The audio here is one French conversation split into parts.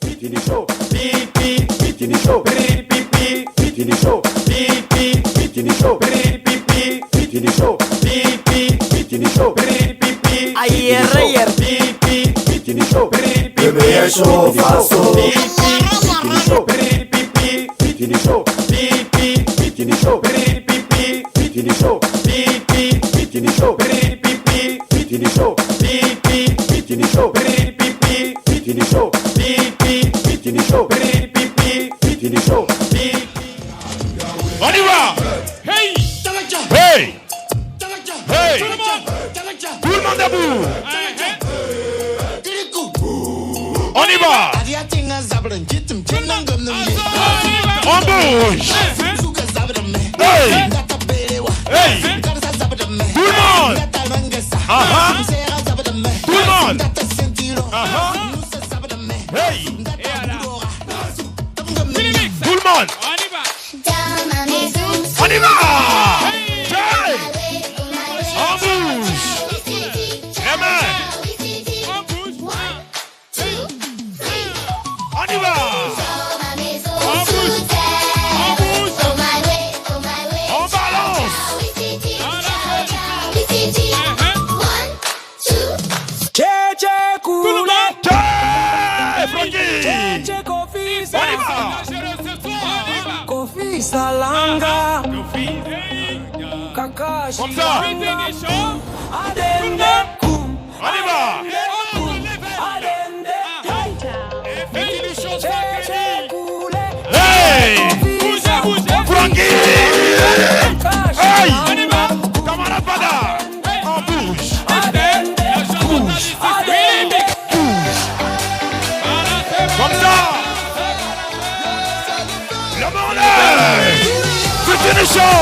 Fitini Show, Fitini Show, Fitini Show, Fitini Show, Fitini Show, Fitini Show, Ayer, Fitini Show, le meilleur show façon. Fitini Show, Fitini Show, Fitini Show, Fitini Show, Fitini Show, Fitini Show, Fitini Show, Fitini Show, Fitini Show, Fitini Show. On y va. Hey, hey, hey. Tout le monde debout. On y va. On bouge. Hey, hey. Tout le monde. Tout le monde. Hey. Tout le monde. On y va. Hey. On bouge. Les mains. On y va. On bouge. On balance. Tout le monde. Hey, Frankie. On y va. Kofi Salanga, Kakashi, Comme ça. Adende, On y va. Hey. Frankie. Hey. Camarade Bada. On bouge. Comme ça. Le monde. C'est une show.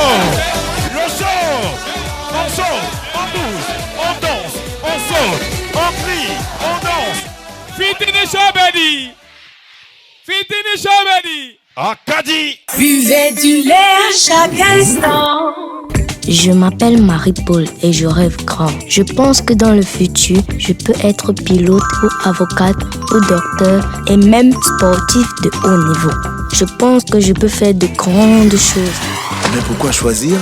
Le show. On saute, on bouge, on danse, on saute, on crie, on danse. Fitini show, baby. Fitini show, baby. Acadie. Buvez du lait à chaque instant. Je m'appelle Marie-Paul et je rêve grand. Je pense que dans le futur, je peux être pilote ou avocate ou docteur et même sportif de haut niveau. Je pense que je peux faire de grandes choses. Mais pourquoi choisir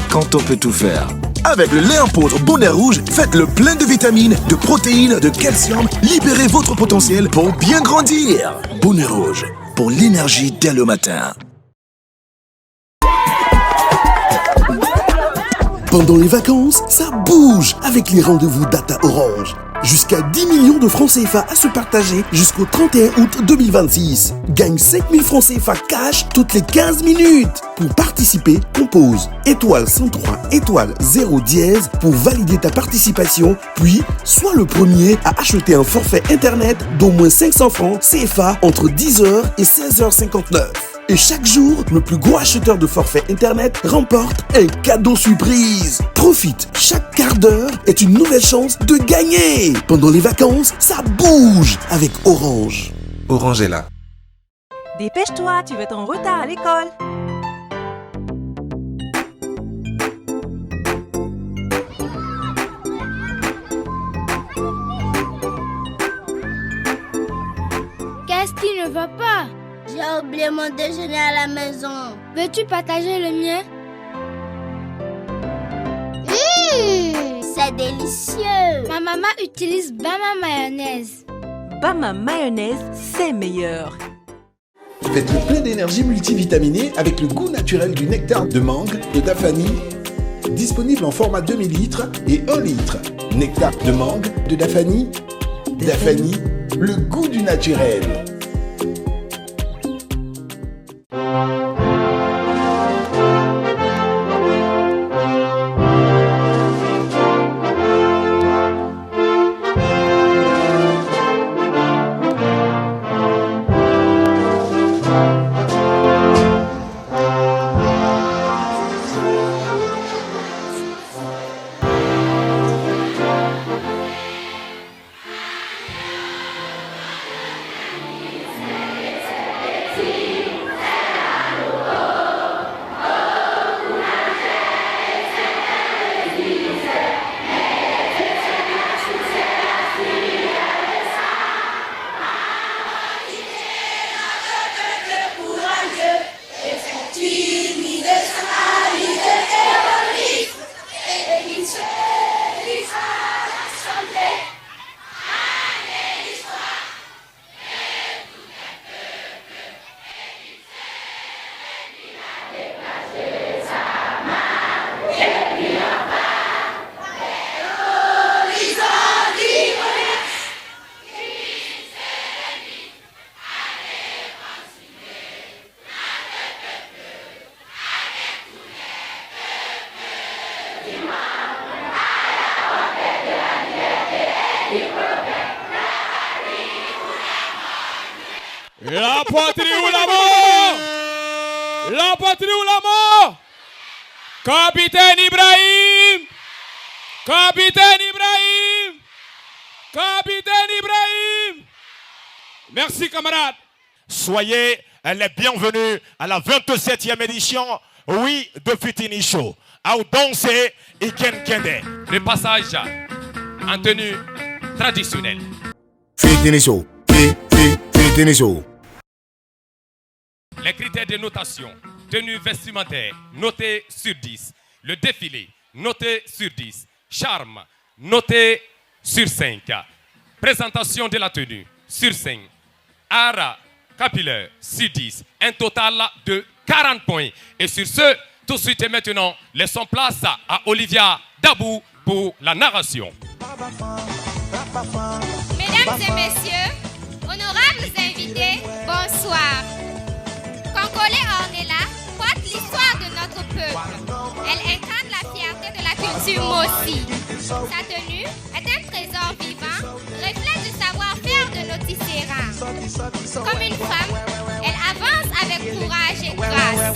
quand on peut tout faire? Avec le lait en poudre Bonnet Rouge, faites-le plein de vitamines, de protéines, de calcium. Libérez votre potentiel pour bien grandir. Bonnet Rouge, pour l'énergie dès le matin. Pendant les vacances, ça bouge avec les rendez-vous Data Orange. Jusqu'à 10 millions de francs CFA à se partager jusqu'au 31 août 2026. Gagne 5 000 francs CFA cash toutes les 15 minutes. Pour participer, compose étoile 103 étoile 0 dièse pour valider ta participation, puis sois le premier à acheter un forfait internet d'au moins 500 francs CFA entre 10h et 16h59. Et chaque jour, le plus gros acheteur de forfait internet remporte un cadeau surprise. Profite, chaque quart d'heure est une nouvelle chance de gagner. Pendant les vacances, ça bouge avec Orange. Orange est là. Dépêche-toi, tu vas être en retard à l'école. Qu'est-ce qui ne va pas? J'ai oublié mon déjeuner à la maison. Veux-tu partager le mien? C'est délicieux. Ma maman utilise Bama mayonnaise. Bama mayonnaise, c'est meilleur. Faites le plein d'énergie multivitaminée avec le goût naturel du nectar de mangue de Dafani. Disponible en format demi-litre et 1 litre. Nectar de mangue de Dafani. Dafani, le goût du naturel. La patrie ou la mort? La patrie ou la mort? Capitaine Ibrahim! Capitaine Ibrahim! Capitaine Ibrahim! Merci camarades. Soyez les bienvenus à la 27e édition, oui, de Fitini Show. À danser et Kende. Le passage en tenue traditionnelle. Fitini Show. Fitini Show. Les critères de notation. Tenue vestimentaire, noté sur 10. Le défilé, noté sur 10. Charme, noté sur 5. Présentation de la tenue, sur 5. Art capillaire, sur 10. Un total de 40 points. Et sur ce, tout de suite et maintenant, laissons place à Olivia Dabou pour la narration. Mesdames et messieurs, honorables invités, bonsoir. Congolais Ornella porte l'histoire de notre peuple. Elle incarne la fierté de la culture Mossi. Sa tenue est un trésor vivant, reflet du savoir-faire de nos tisserands. Comme une femme, elle avance avec courage et grâce.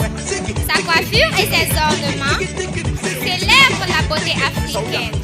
Sa coiffure et ses ornements célèbrent la beauté africaine.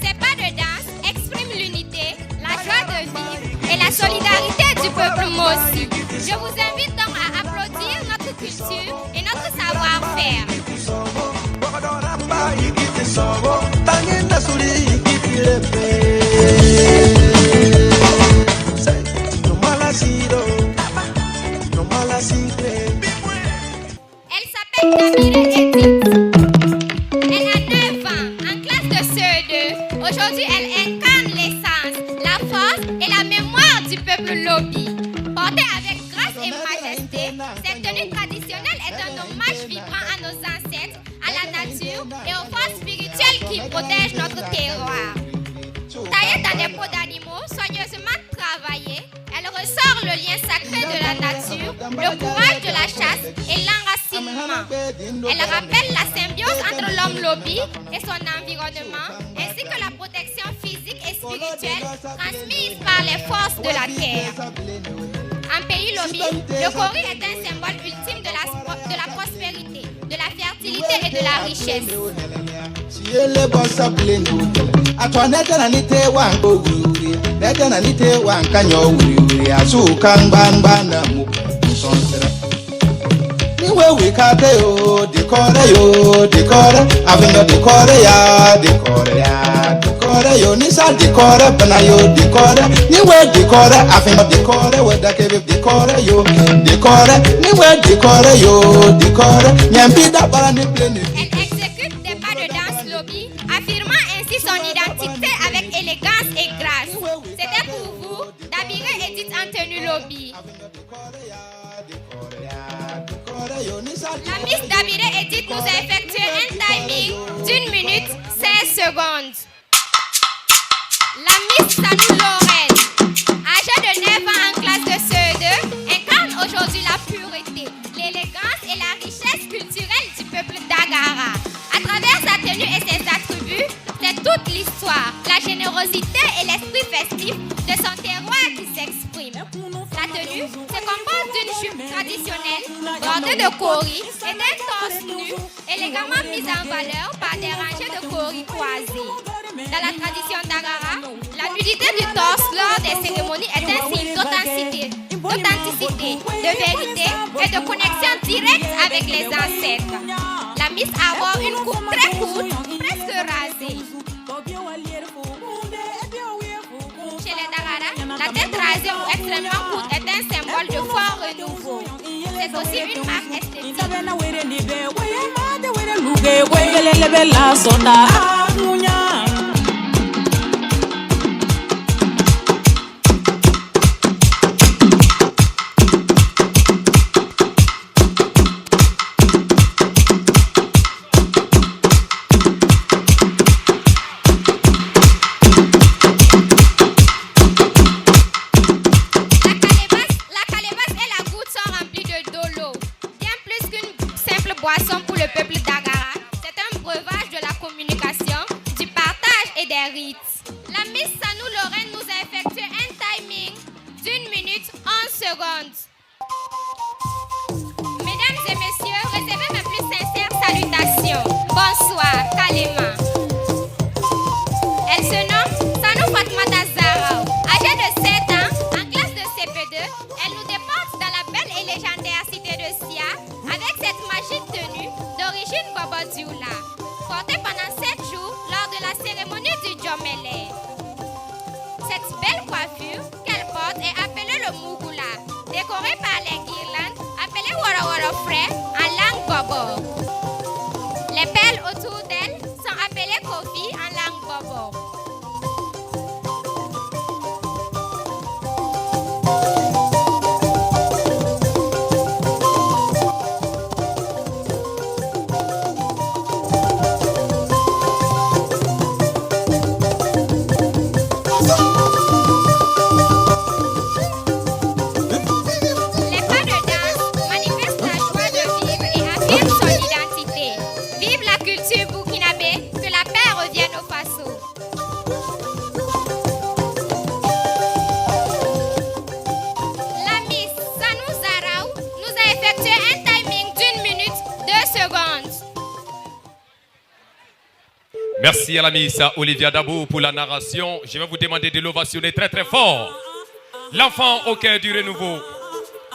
Ces pas de danse expriment l'unité, la joie de vivre et la solidarité du peuple Mossi. Je vous invite donc à applaudir notre culture et notre savoir-faire. Elle s'appelle Damire Edith. Elle a 9 ans, en classe de CE2. Aujourd'hui, elle incarne l'essence, la force et la mémoire du peuple Lobi. Portée avec grâce et majesté, cette tenue traditionnelle est un hommage vibrant à nos ancêtres, à la nature et aux forces spirituelles qui protègent notre terroir. Taillée dans des peaux d'animaux, soigneusement travaillée, elle ressort le lien sacré de la nature, le courage de la chasse et l'enracinement. Elle rappelle la symbiose entre l'homme Lobi et son environnement, ainsi que la protection physique et spirituelle transmise par les forces de la terre. En pays Lobi, le Kori est un symbole ultime de la prospérité, de la fertilité et de la richesse. Elle exécute des pas de danse Lobi, affirmant ainsi son identité avec élégance et grâce. C'était pour vous, Damire Edith en tenue Lobi. La Miss Damire Edith nous a effectué un timing d'1 minute 16 secondes. La Miss Sanou Lorraine, âgée de 9 ans en classe de CE2, incarne aujourd'hui la pureté, l'élégance et la richesse culturelle du peuple d'Agara. À travers sa tenue et ses attributs, c'est toute l'histoire, la générosité et l'esprit festif de son terroir qui s'exprime. La tenue se compose d'une jupe traditionnelle bordée de kori et d'un torse nu élégamment mis en valeur par des rangées de kori croisées. Dans la tradition d'Agara, la nudité du torse lors des cérémonies est un signe d'authenticité, de vérité et de connexion directe avec les ancêtres. La Miss arbore une coupe très courte, presque rasée. Chez les Dagara, la tête rasée ou extrêmement courte est un symbole de fort renouveau. C'est aussi une marque esthétique. que huele le ve la soda. Boisson pour le peuple d'Agara. C'est un breuvage de la communication, du partage et des rites. La Miss Sanou Lorraine nous a effectué un timing d'1 minute 11 secondes. Mesdames et messieurs, recevez mes plus sincères salutations. Bonsoir, Kalema. Elle se nomme Sanou Fatmata Zarao. Âgée de 7 ans, en classe de CP2, elle nous déporte dans la belle et légendaire cité de Sia avec cette magique tenue d'origine Bobo Dioula, portée pendant 7 jours lors de la cérémonie du Djomele. Cette belle coiffure qu'elle porte est appelée le Mugula, décorée par les guirlandes appelées Wara Wara Frais en langue Bobo. Les perles autour d'elle sont appelées Kofi en langue Bobo. Merci à la Miss Olivia Dabou pour la narration. Je vais vous demander de l'ovationner très très fort. L'enfant au cœur du renouveau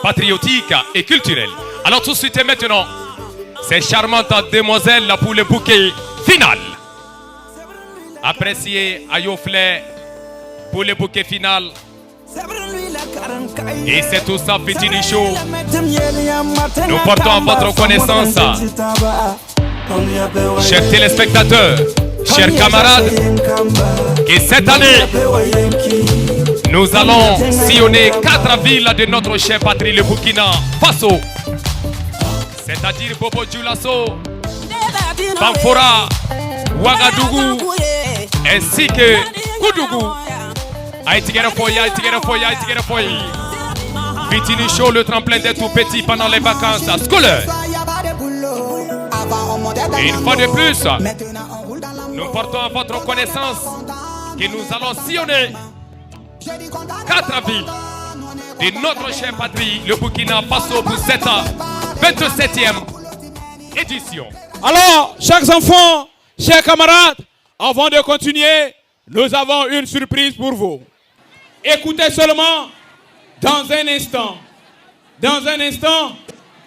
patriotique et culturel. Alors tout de suite et maintenant, ces charmantes demoiselles pour le bouquet final. Appréciez Ayoflé pour le bouquet final. Et c'est tout ça, petit Nichou. Nous portons à votre connaissance, chers téléspectateurs, chers camarades, que cette année, nous allons sillonner 4 villes de notre chère patrie, le Burkina Faso. C'est-à-dire Bobo Dioulasso, Bamfora, Ouagadougou, ainsi que Koudougou. Fitini Show, le tremplin des tout petits pendant les vacances scolaires. Et une fois de plus, nous portons à votre connaissance que nous allons sillonner 4 villes de notre chère patrie, le Burkina Faso, pour cette 27e édition. Alors, chers enfants, chers camarades, avant de continuer, nous avons une surprise pour vous. Écoutez seulement dans un instant,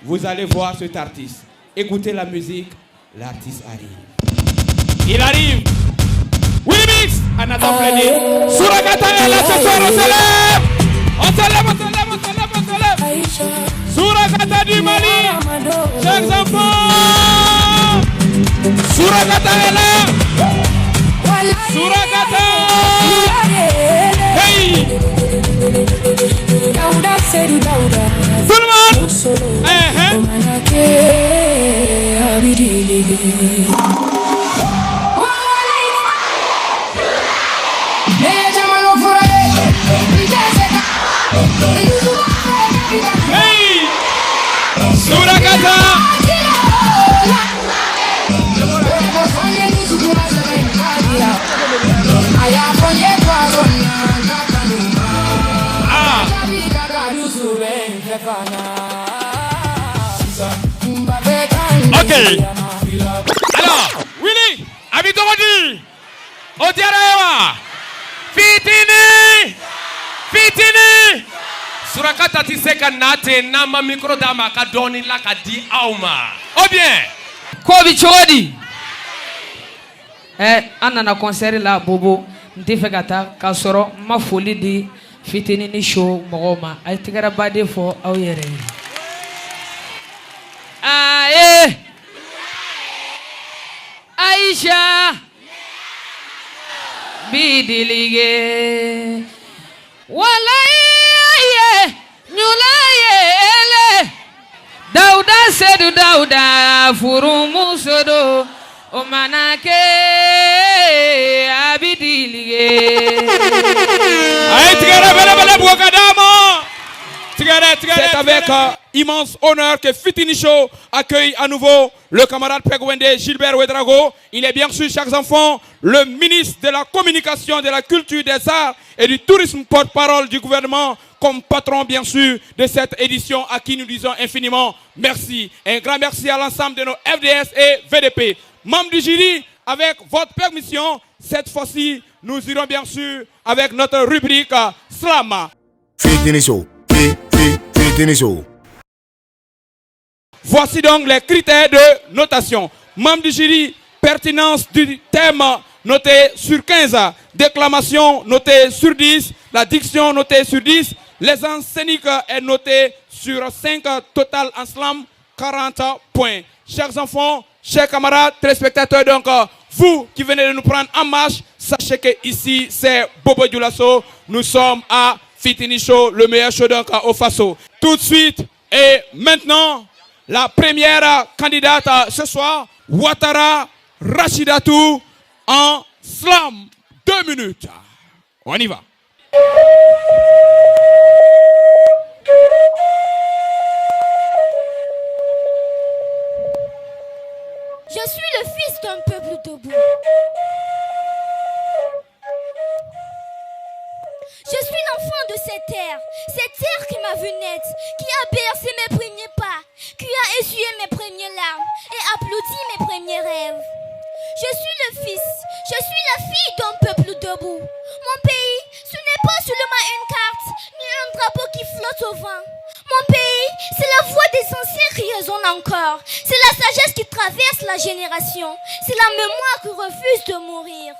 vous allez voir cet artiste. Écoutez la musique, l'artiste arrive. Il arrive. Willy Mix, Anatole Plédé. Suragata est là ce soir, on se lève. On se lève, on se lève, on se lève, on se lève. Suragata du Mali, chers enfants. Suragata est là. Suragata. Hey. Tout le monde. Hey. Suragata. Ok. Alors, Willy, habitons Odi. Odiarewa. Fitini. Fitini. Surakata tiseka nate nama micro dama kadoni la kadi auma. Oh bien. Kobi chodi. Anana concert la bobo. Ntifekata kasoro ma folie di Fitini ni show mogoma. Ay tigara bade fo awere. Aisha Bidilige Walaye Nyulaye Dauda sedu Dauda Furumu sodo Omanake Abidilige C'est avec immense honneur que Fitini Show accueille à nouveau le camarade Pegwende Gilbert Ouedraogo. Il est bien sûr, chers enfants, le ministre de la Communication, de la Culture, des Arts et du Tourisme, porte-parole du gouvernement, comme patron bien sûr de cette édition à qui nous disons infiniment merci. Un grand merci à l'ensemble de nos FDS et VDP. Membres du jury, avec votre permission, cette fois-ci, nous irons bien sûr avec notre rubrique Slama. Fitini Show. Fitini Show. Voici donc les critères de notation. Membre du jury, pertinence du thème noté sur 15, déclamation noté sur 10, la diction notée sur 10, les enseignes scéniques est noté sur 5, total en slam 40 points. Chers enfants, chers camarades, téléspectateurs, donc vous qui venez de nous prendre en marche, sachez que ici c'est Bobo Dioulasso, nous sommes à Fitini Show, le meilleur show donc au Faso. Tout de suite et maintenant, la première candidate ce soir, Ouattara Rachidatou en slam. 2 minutes. On y va. Je suis le fils d'un peuple debout. Je suis l'enfant de cette terre qui m'a vu naître, qui a bercé mes premiers pas, qui a essuyé mes premières larmes et applaudi mes premiers rêves. Je suis le fils, je suis la fille d'un peuple debout. Mon pays, ce n'est pas seulement une carte, ni un drapeau qui flotte au vent. Mon pays, c'est la voix des anciens qui résonne encore. C'est la sagesse qui traverse la génération. C'est la mémoire qui refuse de mourir.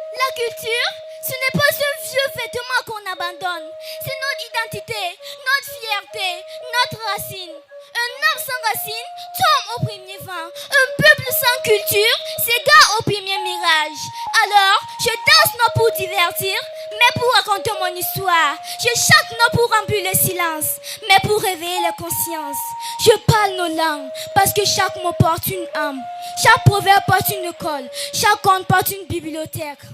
La culture, ce n'est pas ce vieux vêtement qu'on abandonne. C'est notre identité, notre fierté, notre racine. Un arbre sans racine tombe au premier vent. Un peuple sans culture s'égare au premier mirage. Alors, je danse non pour divertir, mais pour raconter mon histoire. Je chante non pour remplir le silence, mais pour réveiller la conscience. Je parle nos langues, parce que chaque mot porte une âme. Chaque proverbe porte une école, chaque conte porte une bibliothèque.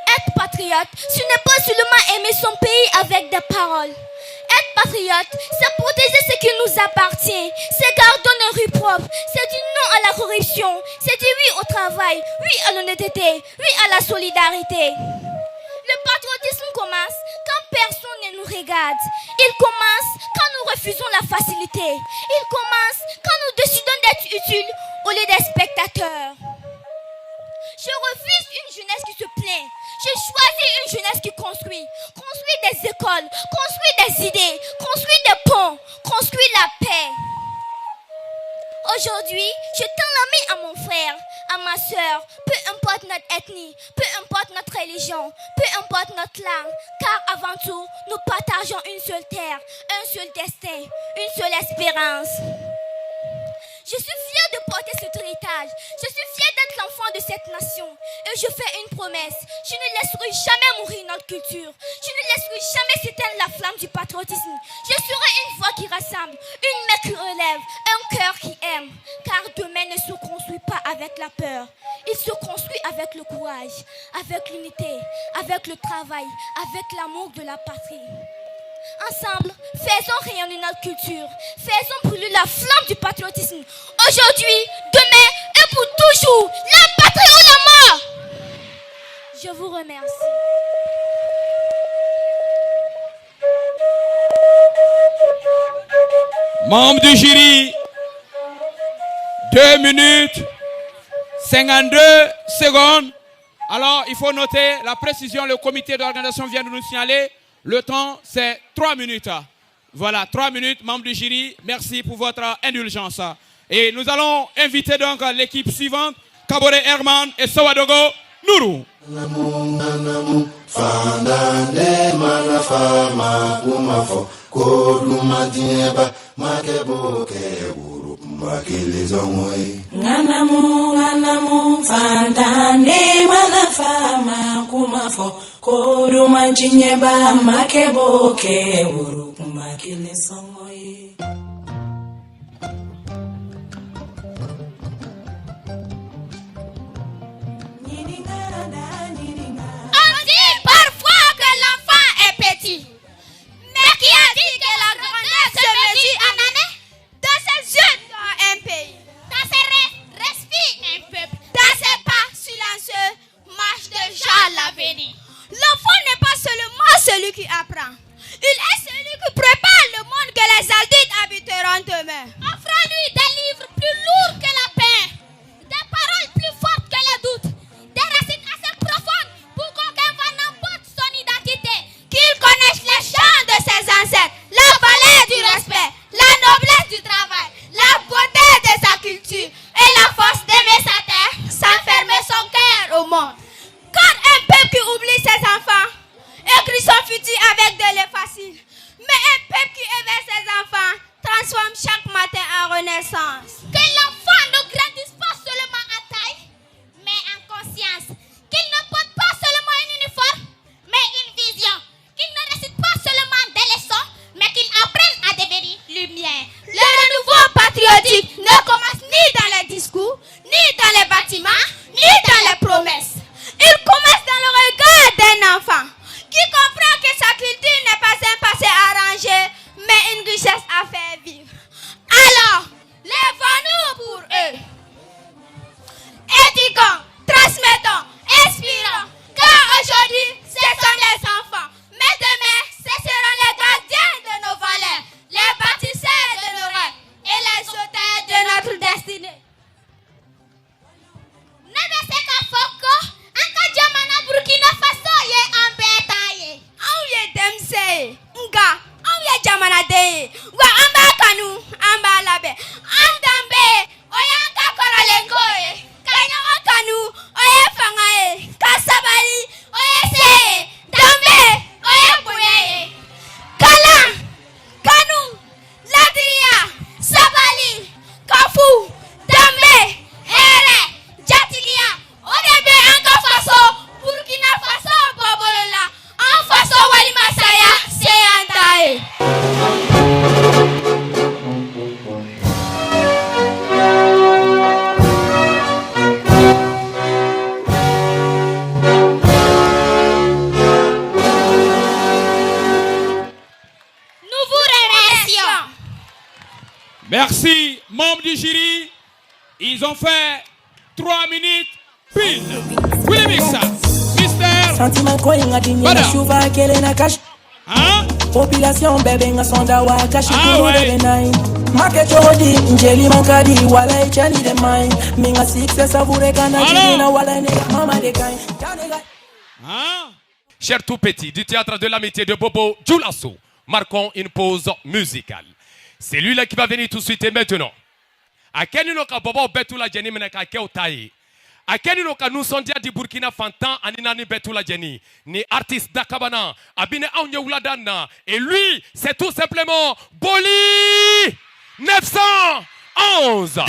Être patriote, ce n'est pas seulement aimer son pays avec des paroles. Être patriote, c'est protéger ce qui nous appartient. C'est garder une rue propre. C'est dire non à la corruption. C'est dire oui au travail, oui à l'honnêteté, oui à la solidarité. Le patriotisme commence quand personne ne nous regarde. Il commence quand nous refusons la facilité. Il commence quand nous décidons d'être utiles au lieu des spectateurs. Je refuse une jeunesse qui se plaint. Je choisis une jeunesse qui construit. Construit des écoles, construit des idées, construit des ponts, construit la paix. Aujourd'hui, je tends la main à mon frère, à ma soeur, peu importe notre ethnie, peu importe notre religion, peu importe notre langue, car avant tout, nous partageons une seule terre, un seul destin, une seule espérance. Je suis fière de porter cet héritage. Je suis fière d'être l'enfant de cette nation. Et je fais une promesse. Je ne laisserai jamais mourir notre culture. Je ne laisserai jamais s'éteindre la flamme du patriotisme. Je serai une voix qui rassemble, une main qui relève, un cœur qui aime. Car demain ne se construit pas avec la peur. Il se construit avec le courage, avec l'unité, avec le travail, avec l'amour de la patrie. Ensemble, faisons rayonner notre culture. Faisons brûler la flamme du patriotisme. Aujourd'hui, demain et pour toujours. La patrie ou la mort. Je vous remercie. Membre du jury, 2 minutes 52 secondes. Alors, il faut noter la précision. Le comité d'organisation vient de nous signaler. Le temps, c'est 3 minutes. Voilà, 3 minutes, membre du jury. Merci pour votre indulgence. Et nous allons inviter donc l'équipe suivante, Kabore Herman et Sawadogo Nourou. Koduma dieba makeboke uru Nganamu fandane mana fama kumafo koru manjinyeba makeboke uru kumakile songoye. On dit parfois que l'enfant est petit, mais qui a dit que la grandeur se mesure en années? Dans ses yeux, dans un pays, dans ses rêves, respire un peuple, dans ses pas silencieux, marche déjà l'avenir. L'enfant n'est pas seulement celui qui apprend, il est celui qui prépare le monde que les adultes habiteront demain. Offrons-lui des livres plus lourds que la paix, des paroles plus fortes que les doutes, des racines assez profondes pour qu'aucun vent n'emporte son identité, qu'il connaisse les chants de ses ancêtres, la valeur du respect, la noblesse du travail, la beauté de sa culture et la force d'aimer sa terre sans fermer son cœur au monde. Car un peuple qui oublie ses enfants écrit son futur avec de l'eau facile, mais un peuple qui éveille ses enfants transforme chaque matin en renaissance. Que l'enfant ne grandisse pas seulement en taille, mais en conscience. Qu'il ne porte pas seulement un uniforme, mais une vision. Qu'il ne récite pas seulement des leçons, mais qu'il apprenne à devenir lumière. Le renouveau patriotique ne commence ni dans les discours, ni dans les bâtiments, ni dans les promesses. Il commence dans le regard d'un enfant qui comprend que sa culture n'est pas un passé arrangé, mais une richesse à faire vivre. Alors, lèvons-nous pour eux. Éduquons, transmettons, inspirons, car aujourd'hui, ce sont les enfants. Mais demain, ce seront les gardiens de nos valeurs, les bâtisseurs de nos rêves et les auteurs de notre destinée. Nebeseka Foko, Anka Jamana Burkina Faso ye ambeta ye. Auye demse, nga, auye Jamana de, wa amba kanu, amba labe, andambe, oye anka koralengo ye, kanya kanu, oye fanga ye, kasabali, oye se, dambe, oye buye ye, kala, kanu, ladria, sabali, kafu, dambe, ere, jatilia, odebe anka faso, Burkina Faso bobolola, en faso wali masaya, se andaye. Nous vous remercions. Merci, membres du jury. Ils ont fait 3 minutes pile. Willy Mixa, Mister. Sentiment quoi inga dinya na shuva kele na cash. Hein? Population bebe nga sonda wa cash Ah, kuro ouais. de nine. Make chodi njeli mankadi wala ichani de mine. Minga success avure kana Alors? jina wala ne mama de kain. Hein? Chers tout petits du théâtre de l'amitié de Bobo Djoulasso, marquons une pause musicale. C'est lui-là qui va venir tout de suite et maintenant. A quel niveau Bobo Betula Jenny Menaka Keotaï? A quel niveau nous sommes di Burkina Fantan Aninani Betula Jenny? Ni artiste d'Akabana, Abine Aounyouladana. Et lui, c'est tout simplement Boli 911.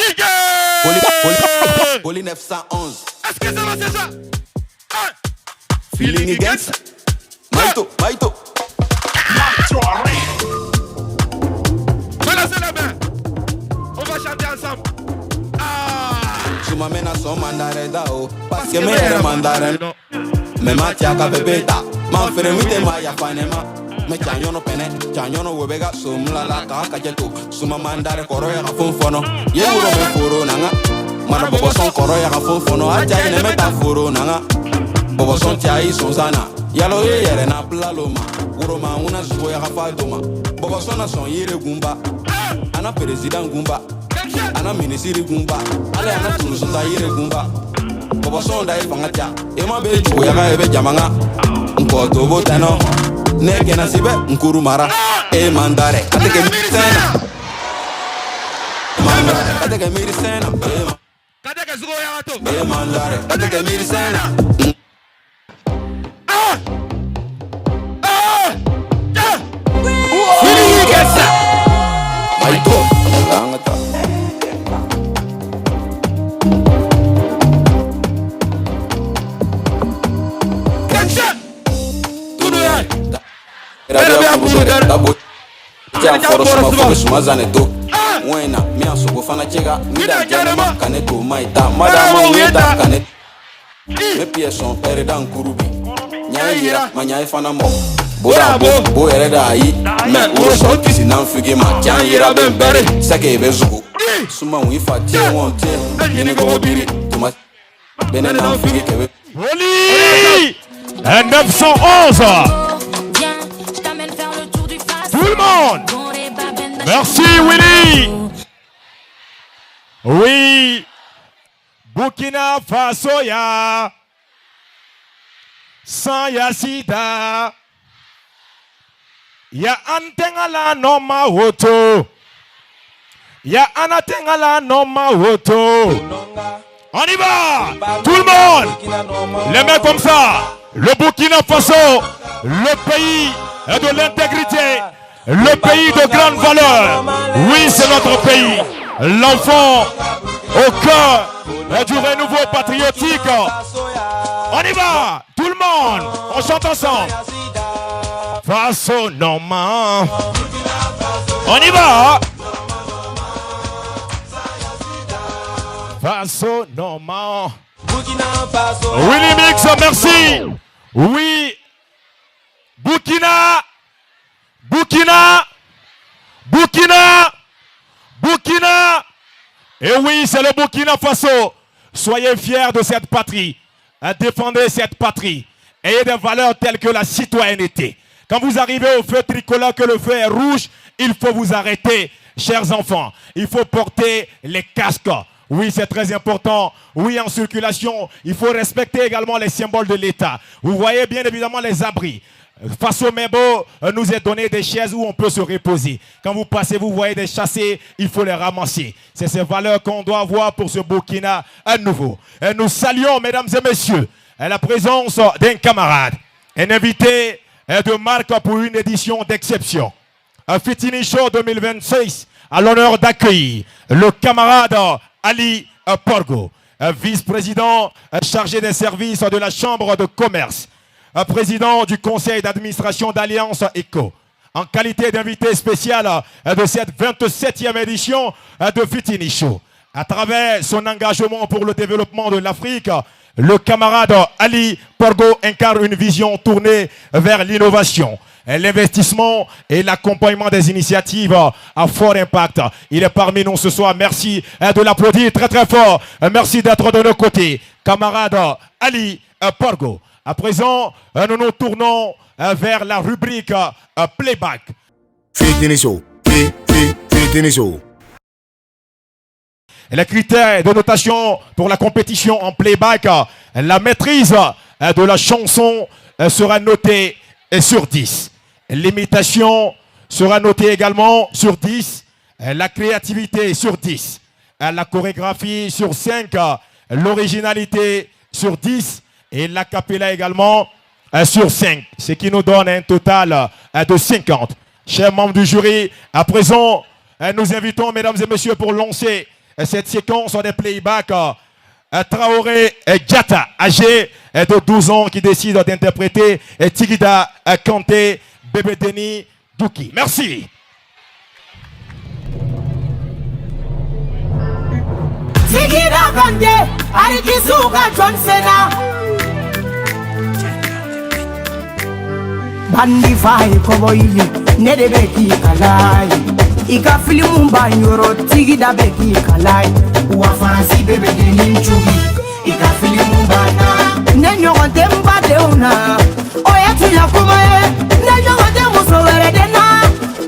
Boli 911. Est-ce que ça va, c'est ça? Feeling against. Maito. Balancez la main. On va chanter ensemble. Suma mena son mandare dao. Parce que me mandare. Me matia ka bebeta. Ma fere mite ma ya fanema. Me chanyono pene, chanyono webega sumla la ka kajeto. Suma mandare koro ya fonfono. Ye uro me furo nanga. Mara bobo son koro ya fonfono. Aja ine meta furo nanga. Bobo son tiai sonzana. Yalo ye yere na plaloma. Uro ma una zuko ya fadoma. Bobo son na son yere gumba. Ana president gumba. Ana ministre gumba. Ale ana tunu sonda yere gumba. Bobo son da ifangata. Ema be juko ya ga ebe jamanga. Nko to botano. Nege na sibe nkuru mara. E mandare. Ateke mirisena. Mandare. Ateke mirisena. Kateke zuko ya watu. E mandare. Ateke mirisena. Maito. Matia foro suma fo suma zaneto. Wena mi asogo fana chega mi da janema kaneto maita madama weda kanet. Me pieson pere dan kurubi. Nyaya manya fana mo. Bora bo ereda yi. Me uso kisi nan fugi ma chanyira ben bere. Sake bezugo. Suma wi fati wonte. Yene go biri. Tuma benen nan fugi kebe. Oli 911. Tout le monde. Merci Willy. Oui. Burkina Faso ya. Sans ya sida. Ya antengala no ma woto. Ya anatengala no ma woto. On y va. Tout le monde. Les mains comme ça. Le Burkina Faso. Le pays de l'intégrité. Le pays de grande valeur. Oui, c'est notre pays. L'enfant au cœur du renouveau patriotique. On y va. Tout le monde. On chante ensemble. Faso Norman. On y va. Faso Norman. Willy Mix, merci. Oui. Burkina. Et oui, c'est le Burkina Faso. Soyez fiers de cette patrie. Défendez cette patrie. Ayez des valeurs telles que la citoyenneté. Quand vous arrivez au feu tricolore, que le feu est rouge, il faut vous arrêter, chers enfants. Il faut porter les casques. Oui, c'est très important. Oui, en circulation, il faut respecter également les symboles de l'État. Vous voyez bien évidemment les abris. Faso Mebo nous a donné des chaises où on peut se reposer. Quand vous passez, vous voyez des chassés, il faut les ramasser. C'est ces valeurs qu'on doit avoir pour ce Burkina à nouveau. Et nous saluons, mesdames et messieurs, la présence d'un camarade, un invité de marque pour une édition d'exception. Un Fitini Show 2026 à l'honneur d'accueillir le camarade Ali Porgo, vice-président chargé des services de la Chambre de commerce, président du conseil d'administration d'Alliance ECO, en qualité d'invité spécial de cette 27e édition de Fitini Show. À travers son engagement pour le développement de l'Afrique, le camarade Ali Porgo incarne une vision tournée vers l'innovation, l'investissement et l'accompagnement des initiatives à fort impact. Il est parmi nous ce soir. Merci de l'applaudir très très fort. Merci d'être de nos côtés. Camarade Ali Porgo. À présent, nous nous tournons vers la rubrique Playback. Fitini Show. Fitini Show. Les critères de notation pour la compétition en playback, la maîtrise de la chanson sera notée sur 10. L'imitation sera notée également sur 10. La créativité sur 10. La chorégraphie sur 5. L'originalité sur 10. Et la cappella également sur 5. Ce qui nous donne un total de 50. Chers membres du jury, à présent, nous invitons, mesdames et messieurs, pour lancer cette séquence des playbacks. Traoré Diatta, âgé de 12 ans, qui décide d'interpréter Tigida Kanté, Bébé Denis Douki. Merci. Tigida Kanté, Arikizuka John Cena. Bandi fai koboyi, nede beki kalai. Ika filimu banyoro, Tigida beki kalai. Wa faransi bebe deni chugi, ika filimu bana. Nenyo konte mbade una, oye tuya kumae. Nenyo konte musowere dena,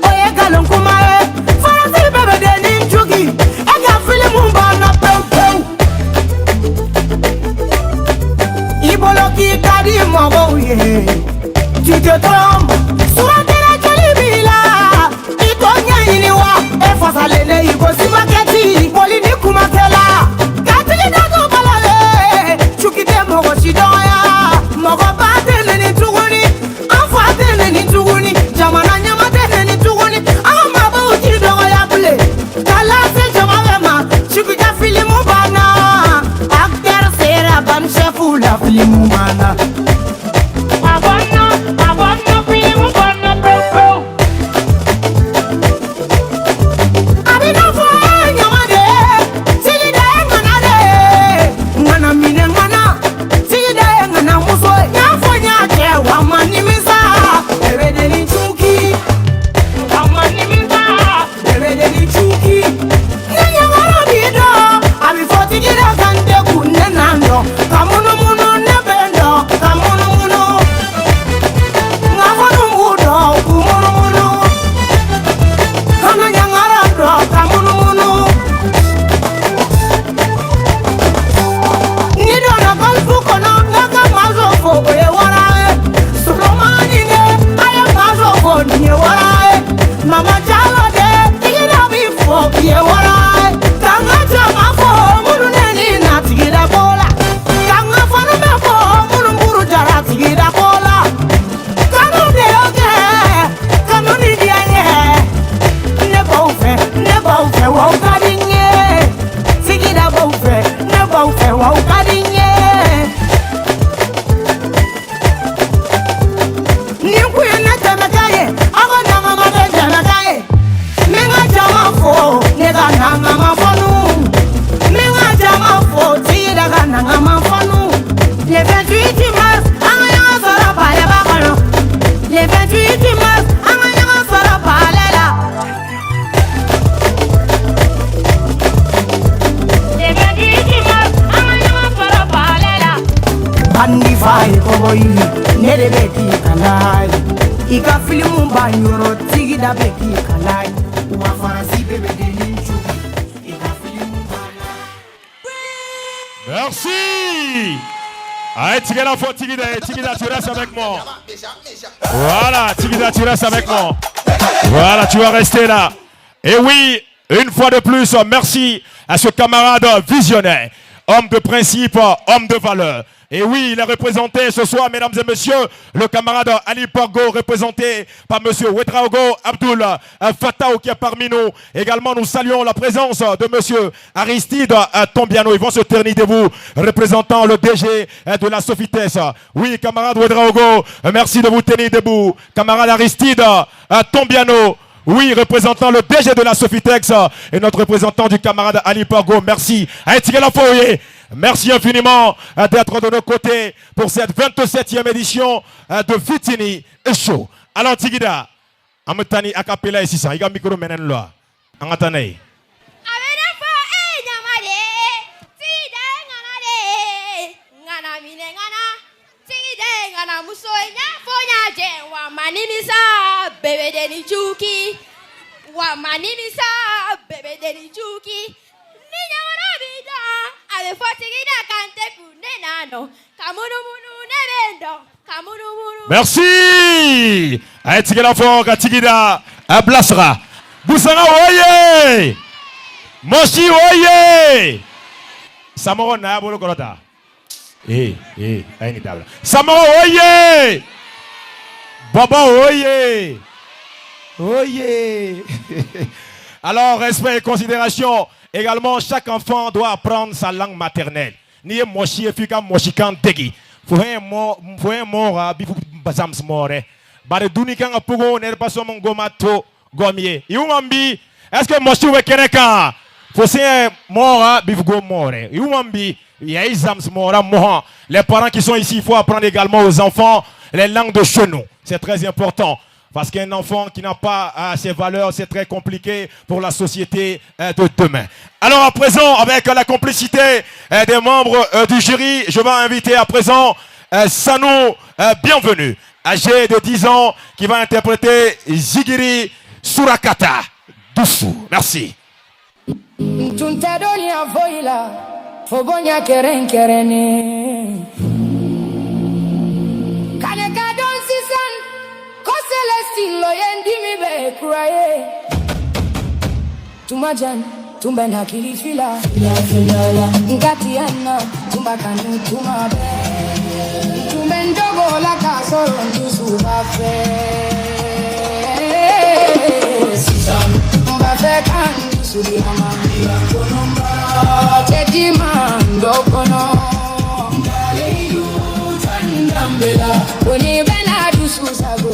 oye galon kumae. Faransi bebe deni chugi, ika filimu bana pew. Iboloki kadi mogo ye. Tu te trompes, souvent t'es la calibila. Il cogne iniwa, et face à l'élé, il bosse ma keti, polini kumatela. Katili dago balale, chukite mogo chidoya. Mogo bate neni tuguni, enfate neni tuguni. Jamana nyamate neni tuguni, ama bauti dogo ya bule. Kalase jamavema, chukita filimu bana. Acteur sera ban chefu la filimu bana. wa ukadinye ni kuyana tamakaye agona mama de tamakaye menga jama fo nega nanga mafonu menga jama fo tira nanga mafonu le 28 mars anga sara pale bakalo le 28 mars anga sara pale la le 28 mars anga sara pale la bandi fai boy nere beti kalai ika filimu banyoro tigi da beti kalai wa farasi bebe de ninchu ika filimu Merci. Allez, Tigida, faut Tigida, Tigida, tu restes avec moi. Voilà, Tigida, tu restes avec moi. Voilà, tu vas rester là. Et oui, une fois de plus, merci à ce camarade visionnaire, homme de principe, homme de valeur. Et oui, il est représenté ce soir, mesdames et messieurs, le camarade Ali Borgo, représenté par monsieur Ouedraogo Abdul Fatao qui est parmi nous. Également, nous saluons la présence de monsieur Aristide Tombiano. Ils vont se tenir debout, représentant le DG de la Sofites. Oui, camarade Ouedraogo, merci de vous tenir debout. Camarade Aristide Tombiano. Oui, représentant le DG de la Sofitex et notre représentant du camarade Ali Borgo. Merci. Merci infiniment d'être de nos côtés pour cette 27e édition de Fitini Show. Alors, Tigida, Ametani Akapela ici, ça. Il y a micro menen là. Angatane. Bebe deni chuki wa manini sa bebe deni chuki ninya warabida ave fotigida kante kunenano kamunu munu nebendo kamunu munu. Merci. Allez, Tigida fort, Tigida Blasra. Boussara oye. Moshi oye. Samoro na bolo kolota. Aini table. Samoro oye. Baba oye. Oye. Alors, respect et considération. Également, chaque enfant doit apprendre sa langue maternelle. Ni moshi et fika moshi kan tegi. Faut un mort bifu bazam smore. Bare duni kan apugo ner paso mon gomato gomie. Iumambi, est-ce que moshi we keneka? Faut un mort bifu go more. Iumambi, il y a exam smora moha. Les parents qui sont ici, il faut apprendre également aux enfants les langues de chez nous. C'est très important. Parce qu'un enfant qui n'a pas ses valeurs, c'est très compliqué pour la société de demain. Alors à présent, avec la complicité des membres du jury, je vais inviter à présent Sanou Bienvenue, âgé de 10 ans, qui va interpréter Zigiri Surakata Doussou. Merci. Celestine lo yendi mi be cry. Tumajan tumba na kilifila ngati yana tumba kanu tumabe tumendogo la kasoro ndusu bafe tumba fe kan suri amandi konomba tedi mando kono ngaleyu tandambela oni bena dusu sago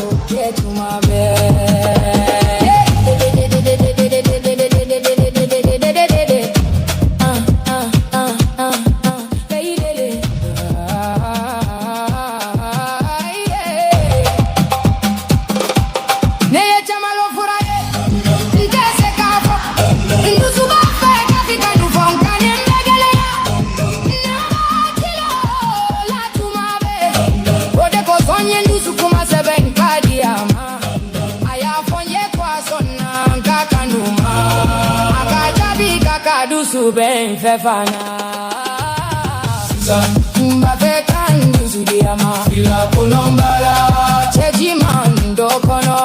Ben fefana mba fekan dusu diama ila kolombala cheji mando kono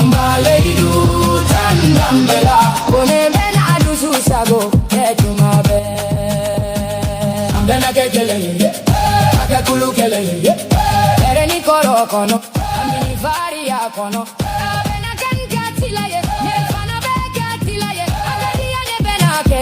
mbale du tandambela kone bena dusu sago etumabe ambena kekelele akakulu kelele ereni koro kono amini varia kono abena kankatila ye nefana bekatila ye agadia ne bena ke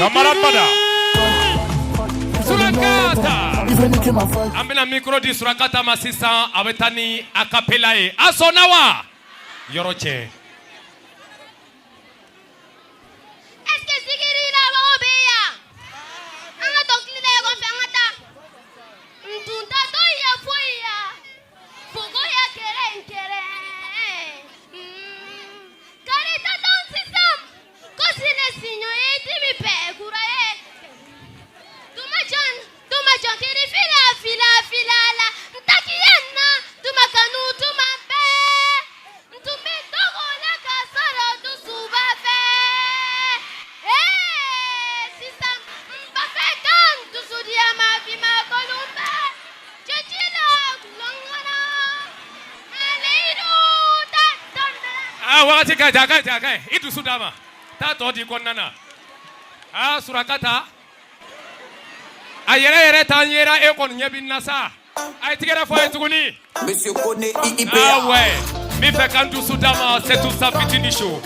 Camarade Bada. Surakata. Amena micro di Surakata Masisa Avetani Akapelae. Asonawa. Yoroche. Est-ce que Sigiri là va obéir? Anga tokli le go fangata. Ntunta to ya foya. Pogo ya kere. Karita don system. Kosile sinyo eti mi pe kurae. Tuma John kiri fila la. Ntakiana tuma kanu tuma be. Ntumi togo la kasara tu suba fe. System mbafe kan tu sudia ma fi ma kolumba. Chechila kulongana. Aleido ta. Wakati kai. Itu sudama. Tato di konana. Surakata. Ayere tanyera ekon nyebin nasa. Ay tigera fo etuguni. Monsieur Kone IIPA. Ah ouais. Mi fait quand Soudama, c'est tout ça fitini show.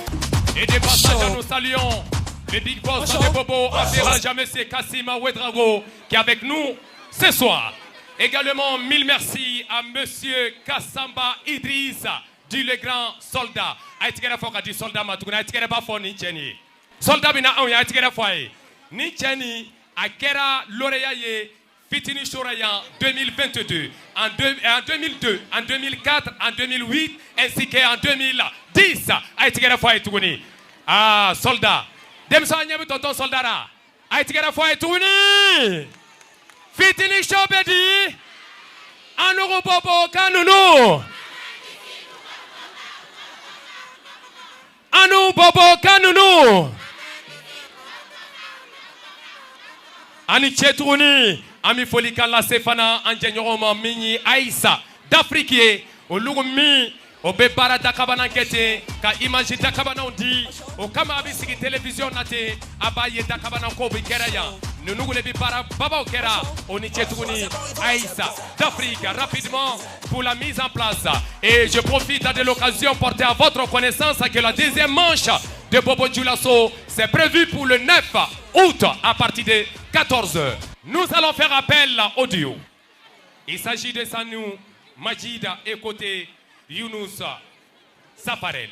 Et des passages nous saluons le big boss de Bobo, Afira Jamessé Kassima Ouedrago qui est avec nous ce soir. Également, mille merci à monsieur Kassamba Idrissa du le grand soldat. Ay tigera fo ka di soldat matuguna ay tigera ba fo ni cheni. Soldat bina on ya tigera fo ay. Ni cheni Akera Loreyaye Fitini Shorayan 2022, en 2002, en 2004, en 2008, ainsi qu'en 2010. Aïtigera Foye Touguni. Ah, soldat. Demsa Nyabu Tonton Soldara. Aïtigera Foye Touguni. Fitini Shobedi. Anouro Bobo Kanounou. Anou Bobo Kanounou. Ani Chetrouni, Ami Folika la Sefana, Anjenyoroma Mini Aïssa, d'Afrique, au Lugumi, au Bebara Dakabana Kete, Ka Imagi Dakabana Ondi, au Kamabisi Télévision Nate, Abaye Dakabana Kobi Keraya, nous les Bibara Baba Okera, Oni Chetrouni, Aïssa, d'Afrique, rapidement pour la mise en place. Et je profite de l'occasion pour porter à votre connaissance que la deuxième manche de Bobo Dioulasso, c'est prévu pour le 9 août à partir de 14h. Nous allons faire appel au duo. Il s'agit de Sanou Majida et côté Younous Safarel.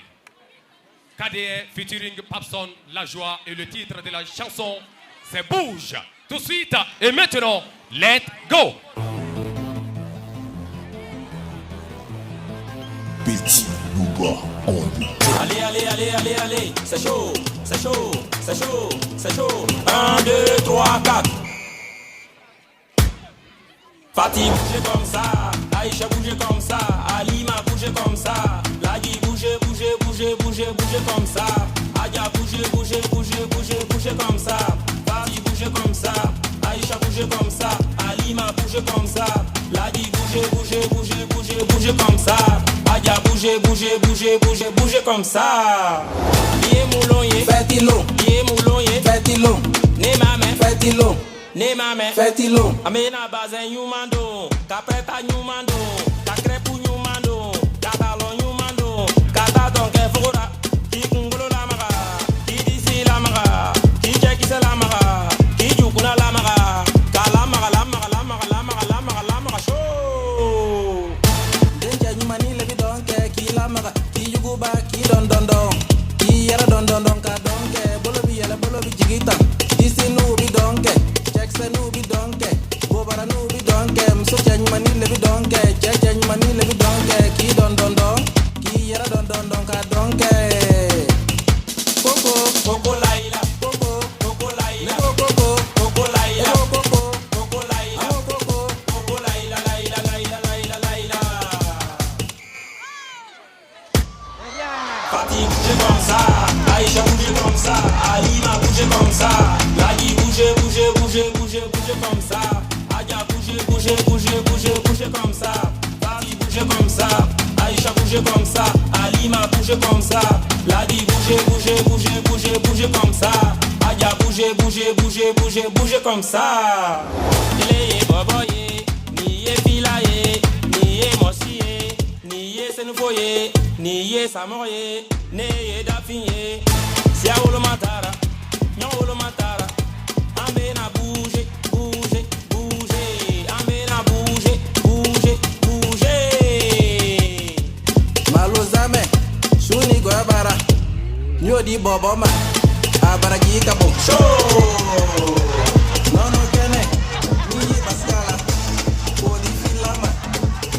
KDE featuring Papson, la joie et le titre de la chanson c'est Bouge. Tout de suite et maintenant, let's go. Petit Bouba on. Allez, c'est chaud. 1, 2, 3, 4. Fatih bouge comme ça, Aïcha bouge comme ça, Alima bouge comme ça, Lagi bouge comme ça, Adia bouge comme ça, Fatih bouge comme ça, Aïcha bouge comme ça, Alima bouge comme ça, Lagi bouge comme ça, Adia bouge comme ça. Yé moulon yé, fais-t-il-on, yé moulon yé, fais-t-il-on, né ma main, fais-t-il-on. Ne mame, fais-t-il amena bazen yumando, kapeta yumando, kakrepu yumando, katalo yumando, kata donke fura, ki kungolo la maga, ki disi la maga, ki cheki se la maga, ki jukuna la maga, kala maga la maga show. Denja yumani lebi donke, ki la maga, ki yuguba, ki don ki yera don ka donke, bolobi jigita, disi nubi donke. Se nubi donke, bobara nubi donke, mso chanyi mani lebi donke, chanyi mani lebi donke, ki don, ki yera don ka donke. Coco laila, coco laila, coco laila, coco laila, coco laila. Fatih bouge comme ça, Aïcha bouge comme ça, Alima bouge comme ça, Lagi bouge comme ça, Adia bouge comme ça, Fatih bouge comme ça, Aïcha bougez comme ça, Alima bougez comme ça, Ladi bougez, bougez, bougez, bougez, bougez comme ça, Adia bougez, bougez, bougez, bougez, bougez comme ça. Niye boboye, niye filaye, niye mosiye, niye senfoye, niye samoye, niye dafinye, sia olo matara, nyon olo matara, ambena bougez, bougez, bougez, ambena bougez, bougez, bougez. Malozame, shuni goyabara, nyodi boboma, abaragi kabo. Show! Nono kene, niye baskala, kodi filama,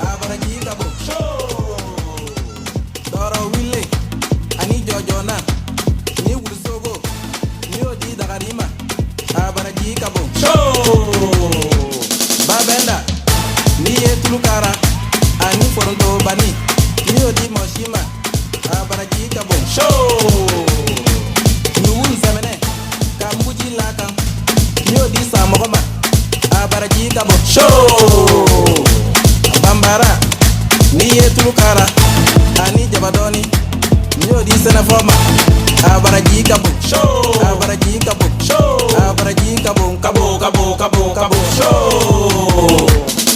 abaragi kabo. Show! Doro wille, ani jojona, ni wursogo, nyodi dagarima, abaragi kabo. Show! Babenda, niye tulukara, ani foronto bani, nyodi moshima, abaragi kabo. Show! Nuun semene, kambuji lakam, nyodi samogoma, abaragi kabo. Show! Bambara, niye tulukara, ani jabadoni, nyodi senafoma, abaragi kabo. Show! Abaragi kabo. Show! Abaragi kabo, kabo, kabo, kabo, kabo. Show!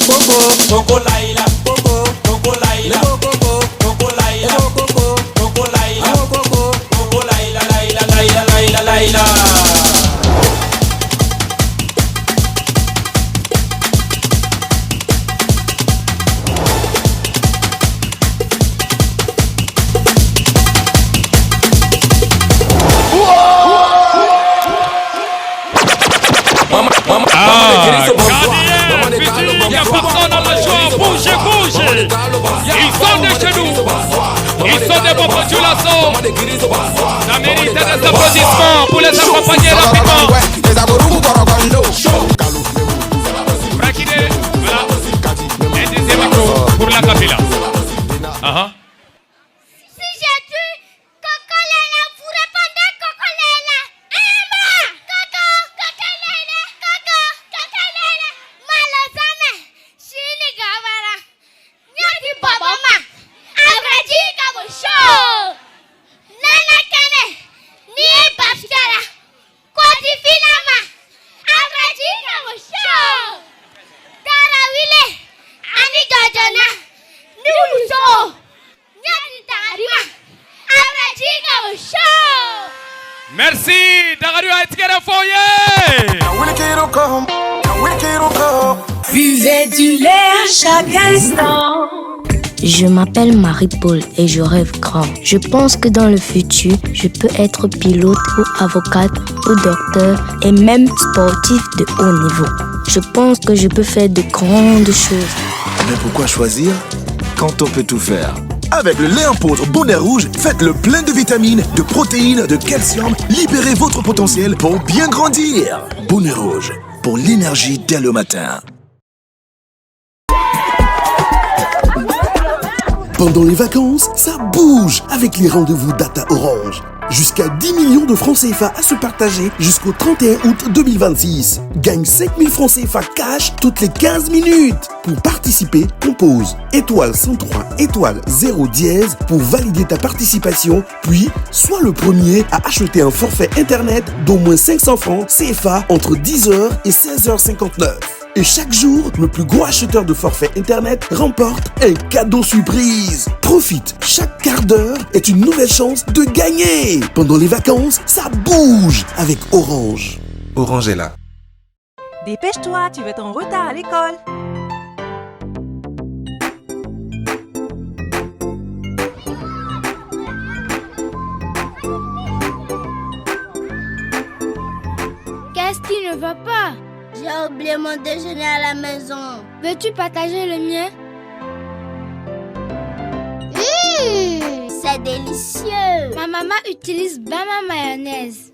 Coco, Coco Laila, Coco, Coco Laila, Coco, Coco Laila, Coco, Coco Laila, Coco, Coco Laila, Laila, Laila, Laila, Laila. Il n'y a personne dans la joie, bougez, bougez. Ils sont de chez nous. Ils sont des bons pour Djoulasso. Ça mérite des applaudissements pour les accompagner rapidement. Brakide, voilà. Un deuxième micro pour la capilla. Si j'ai tué Coco Leila, vous répondez Coco Leila. Amba, Coco, Coco Leila, Coco, Coco Leila. Malozame, Shini Gavara, Nyati Boboma, Abraji Kabo Show. Nana Kene, Nie Bafkara, Koti Filama, Abraji Kabo Show. Dara Wile, Ani Jojona, Nuluso. Merci, Dagaru a été foyer. Buvez du lait à chaque instant. Je m'appelle Marie-Paul et je rêve grand. Je pense que dans le futur, je peux être pilote ou avocate ou docteur et même sportif de haut niveau. Je pense que je peux faire de grandes choses. Mais pourquoi choisir quand on peut tout faire? Avec le lait en poudre Bonnet Rouge, faites le plein de vitamines, de protéines, de calcium. Libérez votre potentiel pour bien grandir. Bonnet Rouge, pour l'énergie dès le matin. Pendant les vacances, ça bouge avec les rendez-vous Data Orange. Jusqu'à 10 millions de francs CFA à se partager jusqu'au 31 août 2026. Gagne 5 000 francs CFA cash toutes les 15 minutes. Pour participer, compose étoile 103 étoile 0 dièse pour valider ta participation, puis sois le premier à acheter un forfait internet d'au moins 500 francs CFA entre 10h et 16h59. Et chaque jour, le plus gros acheteur de forfait internet remporte un cadeau surprise. Profite, chaque quart d'heure est une nouvelle chance de gagner. Pendant les vacances, ça bouge avec Orange. Orange est là. Dépêche-toi, tu vas être en retard à l'école. Qu'est-ce qui ne va pas? J'ai oublié mon déjeuner à la maison. Veux-tu partager le mien? C'est délicieux. Ma maman utilise Bama mayonnaise.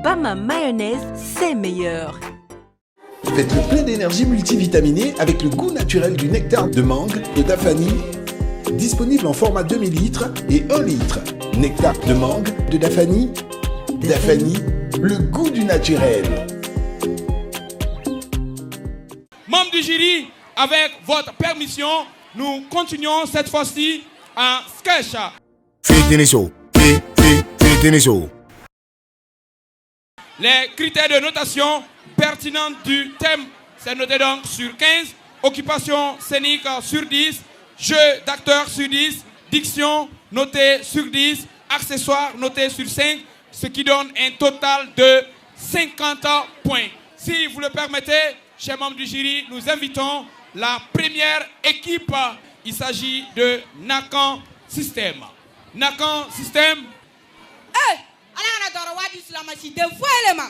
Bama mayonnaise, c'est meilleur. Faites le plein d'énergie multivitaminée avec le goût naturel du nectar de mangue de Dafani. Disponible en format demi-litre et 1 litre. Nectar de mangue de Dafani. Dafani, le goût du naturel. Membres du jury, avec votre permission, nous continuons cette fois-ci en sketch. Les critères de notation pertinents du thème, c'est noté donc sur 15, occupation scénique sur 10, jeu d'acteur sur 10, diction noté sur 10, accessoires noté sur 5, ce qui donne un total de 50 points. Si vous le permettez, chers membres du jury, nous invitons la première équipe. Il s'agit de Nakan System. Nakan System. Hey! Allez, on a droit du sur la machine. Deux fois élément.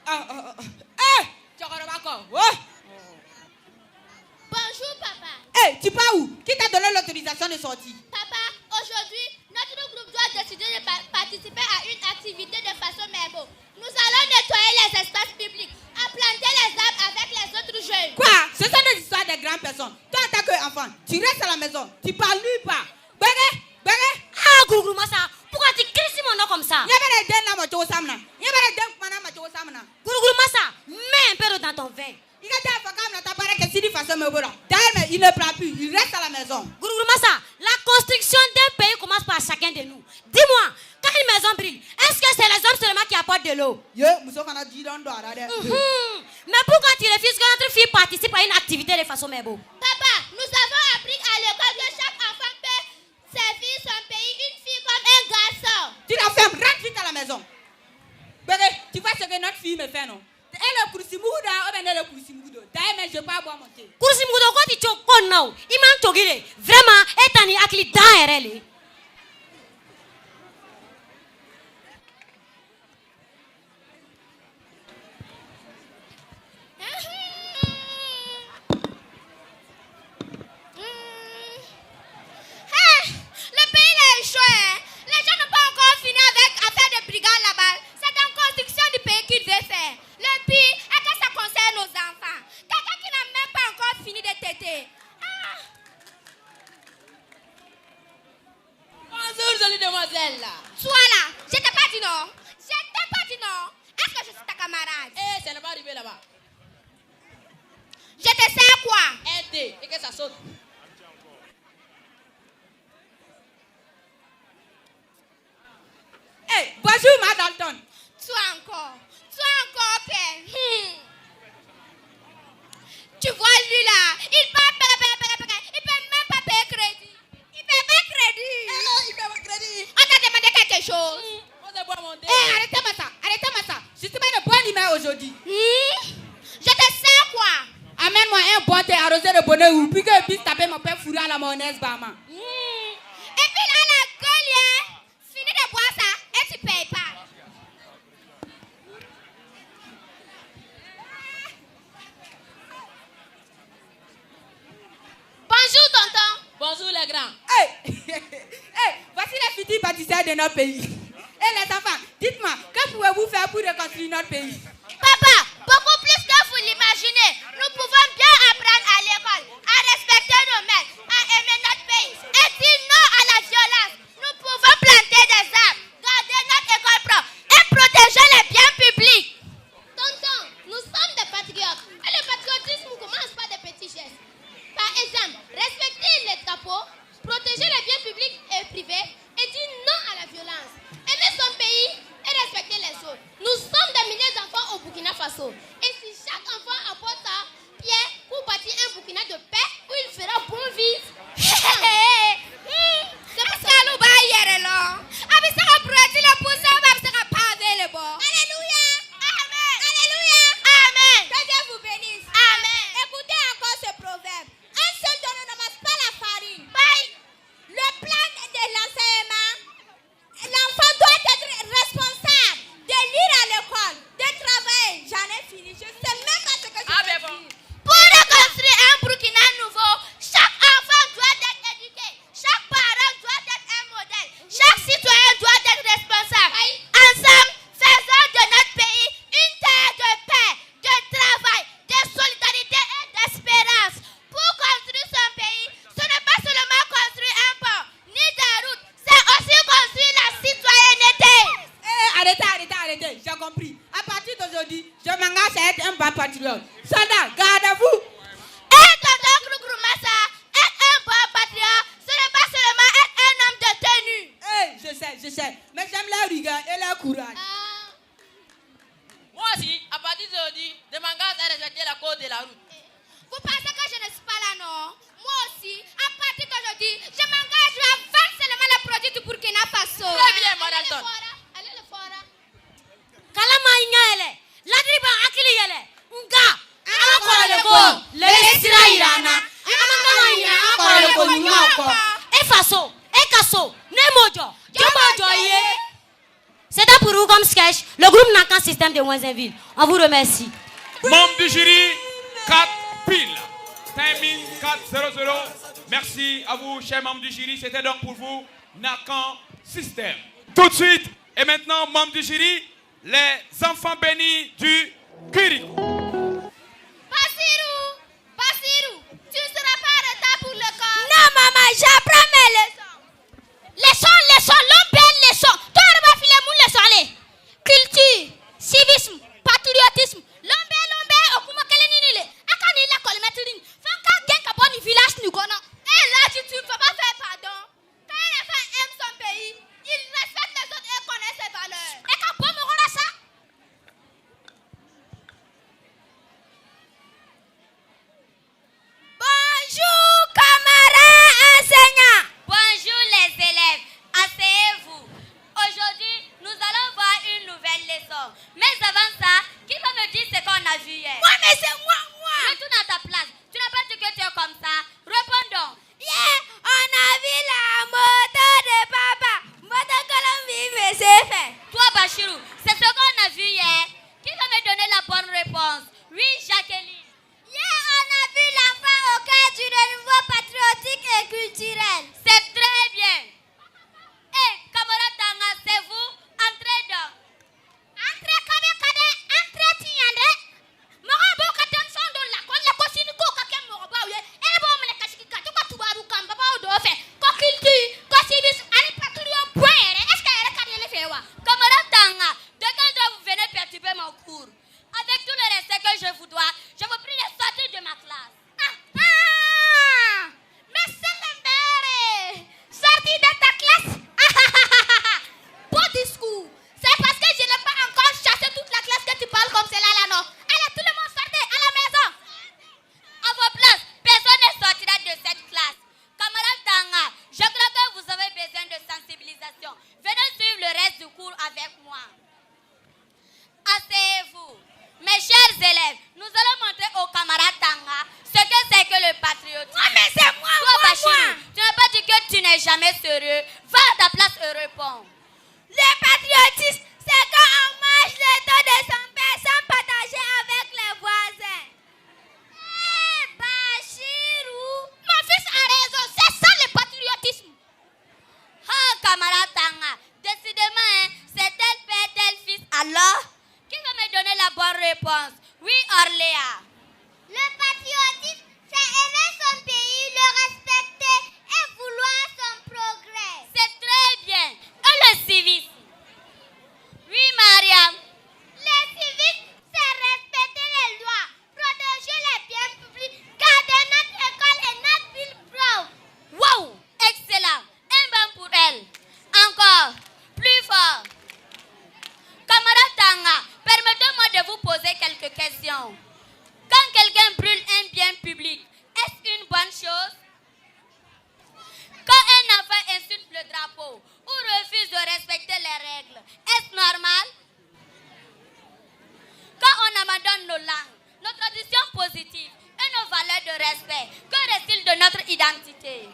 Hey! Tu as Bonjour, papa. Hey, tu pars où? Qui t'a donné l'autorisation de sortir? Papa, aujourd'hui, notre groupe doit décider de participer à une activité de façon merveilleuse. Nous allons nettoyer les espaces publics, à planter les arbres avec les autres jeunes. Quoi? Ce sont des histoires de grandes personnes. Toi, en tant qu'enfant, tu restes à la maison. Tu parles nulle part. Bégé. Ah, Gougou Massa, pourquoi tu cries mon nom comme ça? Gougou Massa, mets un peu dans ton vin. Il ne prend plus, il reste à la maison. Gougou Massa, la construction d'un pays commence par chacun de nous. Dis-moi, quand une maison brille, est-ce que c'est les hommes seulement qui apportent de l'eau? Mais pourquoi tu refuses que notre fille participe à une activité de façon merveilleuse? Papa, nous avons appris à l'école que chaque enfant peut servir son pays, une fille comme un garçon. Tu la fermes, rentre vite à la maison. Bébé, tu vois ce que notre fille me fait, non? Elle est Kursimouda, elle est Kursimouda. D'ailleurs, mais je ne vais pas boire mon thé. Kursimouda, quand tu choques, non? Il manque Togile. Vraiment, et t'en es acquis dans RL. Le pays est échoué. Les gens n'ont pas encore fini avec affaire de brigade là-bas. C'est en construction du pays qu'ils veulent faire. Le pire est que ça concerne nos enfants. Quelqu'un qui n'a même pas encore fini de téter. Bonjour, jolie demoiselle là. Toi là, je t'ai pas dit non. Je t'ai pas dit non. Est-ce que je suis ta camarade? Ça n'est pas arrivé là-bas. Je te sers quoi? Aider et que ça saute. Hey, bonjour, ma Dalton. Toi encore, père. Tu vois lui là, il peut même pas payer crédit. Il paye pas crédit. On t'a demandé quelque chose. Arrêtez-moi ça. Je suis pas de bonne humeur aujourd'hui. Je te sers quoi? Amène-moi un bon thé arrosé de bonheur ou puis que puisse taper mon père fourré à la mayonnaise, Bama. Et puis là, la gueule, finis de boire ça et tu payes pas. Bonjour, tonton. Bonjour, les grands. Hey, voici les petits pâtissiers de notre pays. Et les enfants, dites-moi, que pouvez-vous faire pour reconstruire notre pays? Papa, beaucoup plus que vous l'imaginez. Nous pouvons bien apprendre à l'école, à respecter nos maîtres, à aimer notre pays et dire non à la violence. Nous pouvons planter des arbres, garder notre école propre et protéger les biens publics. Tonton, nous sommes des patriotes. Et le patriotisme commence par des petits gestes. Par exemple, respecter les drapeaux, protéger les biens publics et privés et dire non à la violence. Aimer son pays et respecter les autres. Nous sommes des milliers d'enfants au Burkina Faso. Et si chaque enfant apporte sa pierre pour bâtir un Burkina de paix où il fera bon vivre. C'est parce que nous va hier là. Avec ça, on pourrait dire le pouce, on va se paver le bord. Alléluia. Amen. Alléluia. Amen. Que Dieu vous bénisse. Amen. Écoutez encore ce proverbe. Un seul donne ne mange pas la farine. Bye. Le plan de l'enseignement. L'enfant doit être responsable de lire à l'école, de travailler. J'en ai fini. Je sais même pas ce que je veux dire. Pour reconstruire un Burkina nouveau, chaque enfant doit être éduqué. Chaque parent doit être un modèle. Chaque citoyen doit être responsable. Ensemble, faisons de notre pays une terre de paix, de travail, de solidarité et d'espérance. Pour construire son pays, ce n'est pas seulement construire un pont, ni des routes, c'est aussi construire la citoyenneté. Arrêtez, j'ai compris. À partir d'aujourd'hui, je m'engage à être un bon patriote. Soldat, gardez-vous. Et tonton Gougou Massa, être un bon patriote, ce n'est sais. Mais j'aime la rigueur et le courage. Moi aussi, à partir d'aujourd'hui, je m'engage à respecter la code de la route. Vous pensez que je ne suis pas là, non? Moi aussi, à partir d'aujourd'hui, je m'engage à vendre seulement les produits du Burkina Faso. Très bien, Madalton. Allez le fora. Kalama inyele, ladriba akili yele, unga, akora leko, le sira irana, amanga ina akora leko nyoko. E faso, e kaso, ne mojo, jomojo ye. C'était pour vous comme sketch, le groupe Nakan Système de Ouenzinville. On vous remercie. Membre du jury, 4 piles. Timing 4-0-0. Merci à vous, chers membres du jury. C'était donc pour vous, Nakan Système. Tout de suite, et maintenant, membres du jury, les enfants bénis du Kirikou. Basirou, tu ne seras pas en retard pour le corps. Non, maman, j'apprends mes leçons. Leçons, l'homme belle leçon. Toi, on va filer mon leçon, allez. Culture, civisme, patriotisme. L'homme, au kuma kelenini le. Akani la colmetrin. Fanka genka boni village nous connaît. Et là, tu ne peux pas faire pardon. Quand un enfant aime son pays, il respecte les autres et connaît ses valeurs. Et quand bon me ça. Bonjour, camarades enseignants. Bonjour, les élèves. Asseyez-vous. Aujourd'hui, nous allons voir une nouvelle leçon. Mais avant ça, qui va me dire ce qu'on a vu hier? Moi, mais c'est moi. Retourne à ta place. Tu n'as pas dit que tu es comme ça. Répondons. Yeah, on a vu la moto de papa. Moto Colombie, mais c'est fait. Toi, Bachirou, c'est ce qu'on a vu hier. Qui va me donner la bonne réponse? Oui, Jacqueline. Yeah, on a vu l'enfant au cœur du renouveau patriotique et culturel. C'est très bien. Eh, camarade Tanga, c'est vous? Entrez donc. Entrez, entrez, tiens, Morabo, katem son de la kon, la cosine ko, kakem morabo, et bon, me la kashika, tu vas tout barou, kam, papa, ou d'offre, kokilti, kosivis, ani patrio, point, est-ce qu'elle a carrière les fait, camarade Tanga, de quand vous venez perturber mon cours? Avec tout le respect que je vous dois, je vous prie de sortir de ma classe. Mais c'est l'embêré. Sortir de ta classe. Beau discours. C'est parce que je n'ai pas encore chassé toute la classe que tu parles comme cela là, non? Allez, tout le monde sortez à la maison. À vos places, personne ne sortira de cette classe. Camarade Tanga, je crois que vous avez besoin de sensibilisation. Venez suivre le reste du cours avec moi. Asseyez-vous. Mes chers élèves, nous allons montrer aux camarades Tanga ce que c'est que le patriotisme. Ah, mais c'est moi, Bachirou, tu n'as pas dit que tu n'es jamais sérieux. Va à ta place et réponds. Le patriotisme, c'est quand on mange le dos de son père sans partager avec les voisins. Eh, Bachirou, mon fils a raison, c'est ça le patriotisme. Ah, camarade Tanga, décidément, hein, c'est tel père, tel fils, alors? Qui va me donner la bonne réponse? Oui, Orléa. Le patriotisme, c'est aimer son pays, le respecter et vouloir son progrès. C'est très bien. Et le civisme? Oui, Mariam. Le civisme, c'est respecter les lois, protéger les biens publics, garder notre école et notre ville propre. Wow, excellent. Un bon pour elle. Encore, plus fort. Camarade Tanga, permettez-moi de vous poser quelques questions. Quand quelqu'un brûle un bien public, est-ce une bonne chose? Quand un enfant insulte le drapeau ou refuse de respecter les règles, est-ce normal? Quand on abandonne nos langues, nos traditions positives et nos valeurs de respect, que reste-t-il de notre identité?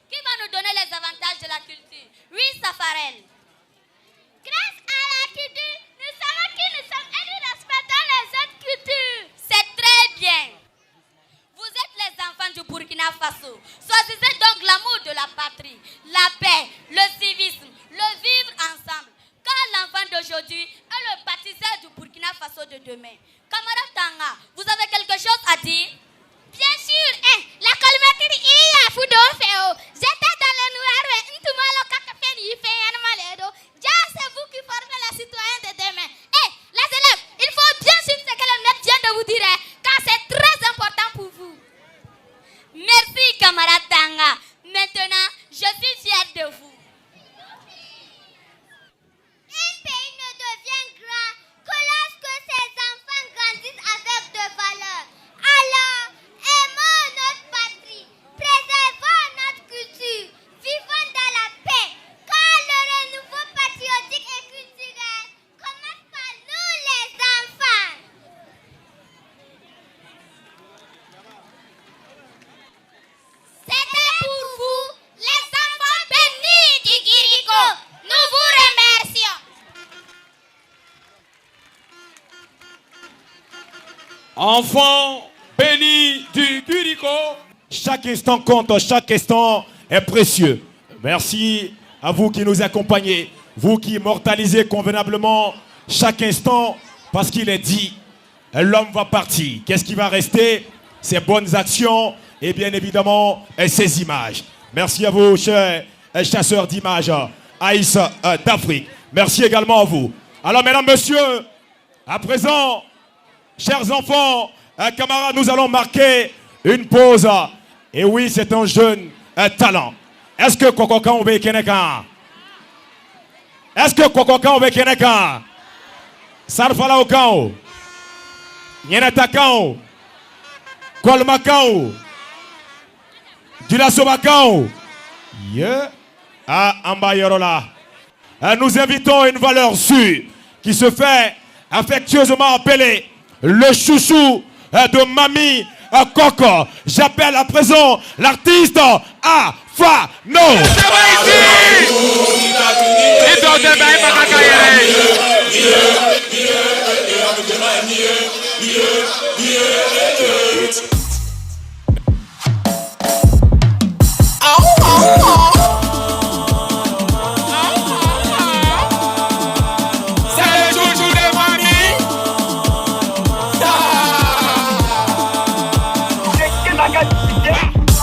Qui va nous donner les avantages de la culture? Oui, Safarel. Grâce à la culture, nous savons qui nous sommes et nous respectons les autres cultures. C'est très bien. Vous êtes les enfants du Burkina Faso. Choisissez donc l'amour de la patrie, la paix, le civisme, le vivre ensemble. Car l'enfant d'aujourd'hui est le bâtisseur du Burkina Faso de demain. Camarade Tanga, vous avez quelque chose à dire? Bien sûr, la colmaterie est à Foudofeo. J'étais dans le noir et tout le monde a fait une fête. C'est vous qui formez les citoyens de demain. Les élèves, il faut bien suivre ce que le maître vient de vous dire, car c'est très important pour vous. Merci, camarade Tanga. Maintenant, je suis fière de vous. Enfant béni du Curico. Chaque instant compte, chaque instant est précieux. Merci à vous qui nous accompagnez, vous qui immortalisez convenablement chaque instant, parce qu'il est dit, l'homme va partir. Qu'est-ce qui va rester? Ses bonnes actions et bien évidemment ses images. Merci à vous, chers chasseurs d'images, Aïs d'Afrique. Merci également à vous. Alors, mesdames, messieurs, à présent, chers enfants, camarades, nous allons marquer une pause. Et oui, c'est un jeune talent. Est-ce que Kokokan ou Bekeneka? Est-ce que Kokokan ou Bekeneka? Sarfala ou Kao? Nyenata Kao? Kolma Kao? Dulasoba Kao? Yeah. Ah, Amba Yorola. Nous invitons une valeur sûre qui se fait affectueusement appeler le chouchou de Mamie Coco. J'appelle à présent l'artiste Afano.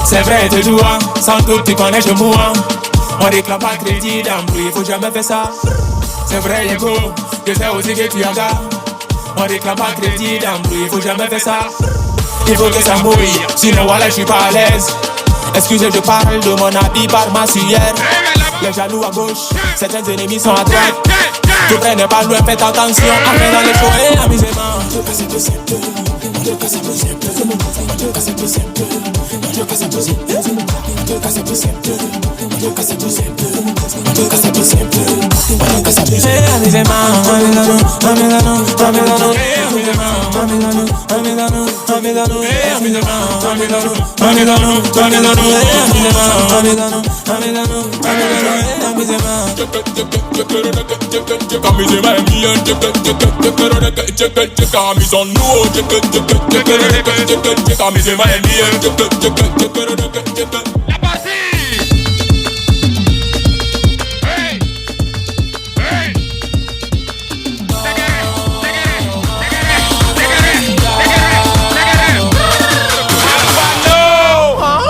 C'est vrai, te dois, sans doute tu connais chez moi. On réclame pas crédit d'embrouille, faut jamais faire ça. C'est vrai, Yego, je sais aussi que tu as gars. On réclame pas crédit d'embrouille, faut jamais faire ça. Il faut que ça mouille, sinon voilà, je suis pas à l'aise. Excusez, je parle de mon habit par ma sueur. Les jaloux à gauche, certains ennemis sont à droite. Tu prenez pas loin, faites attention, après dans les shows et amusement. La partie.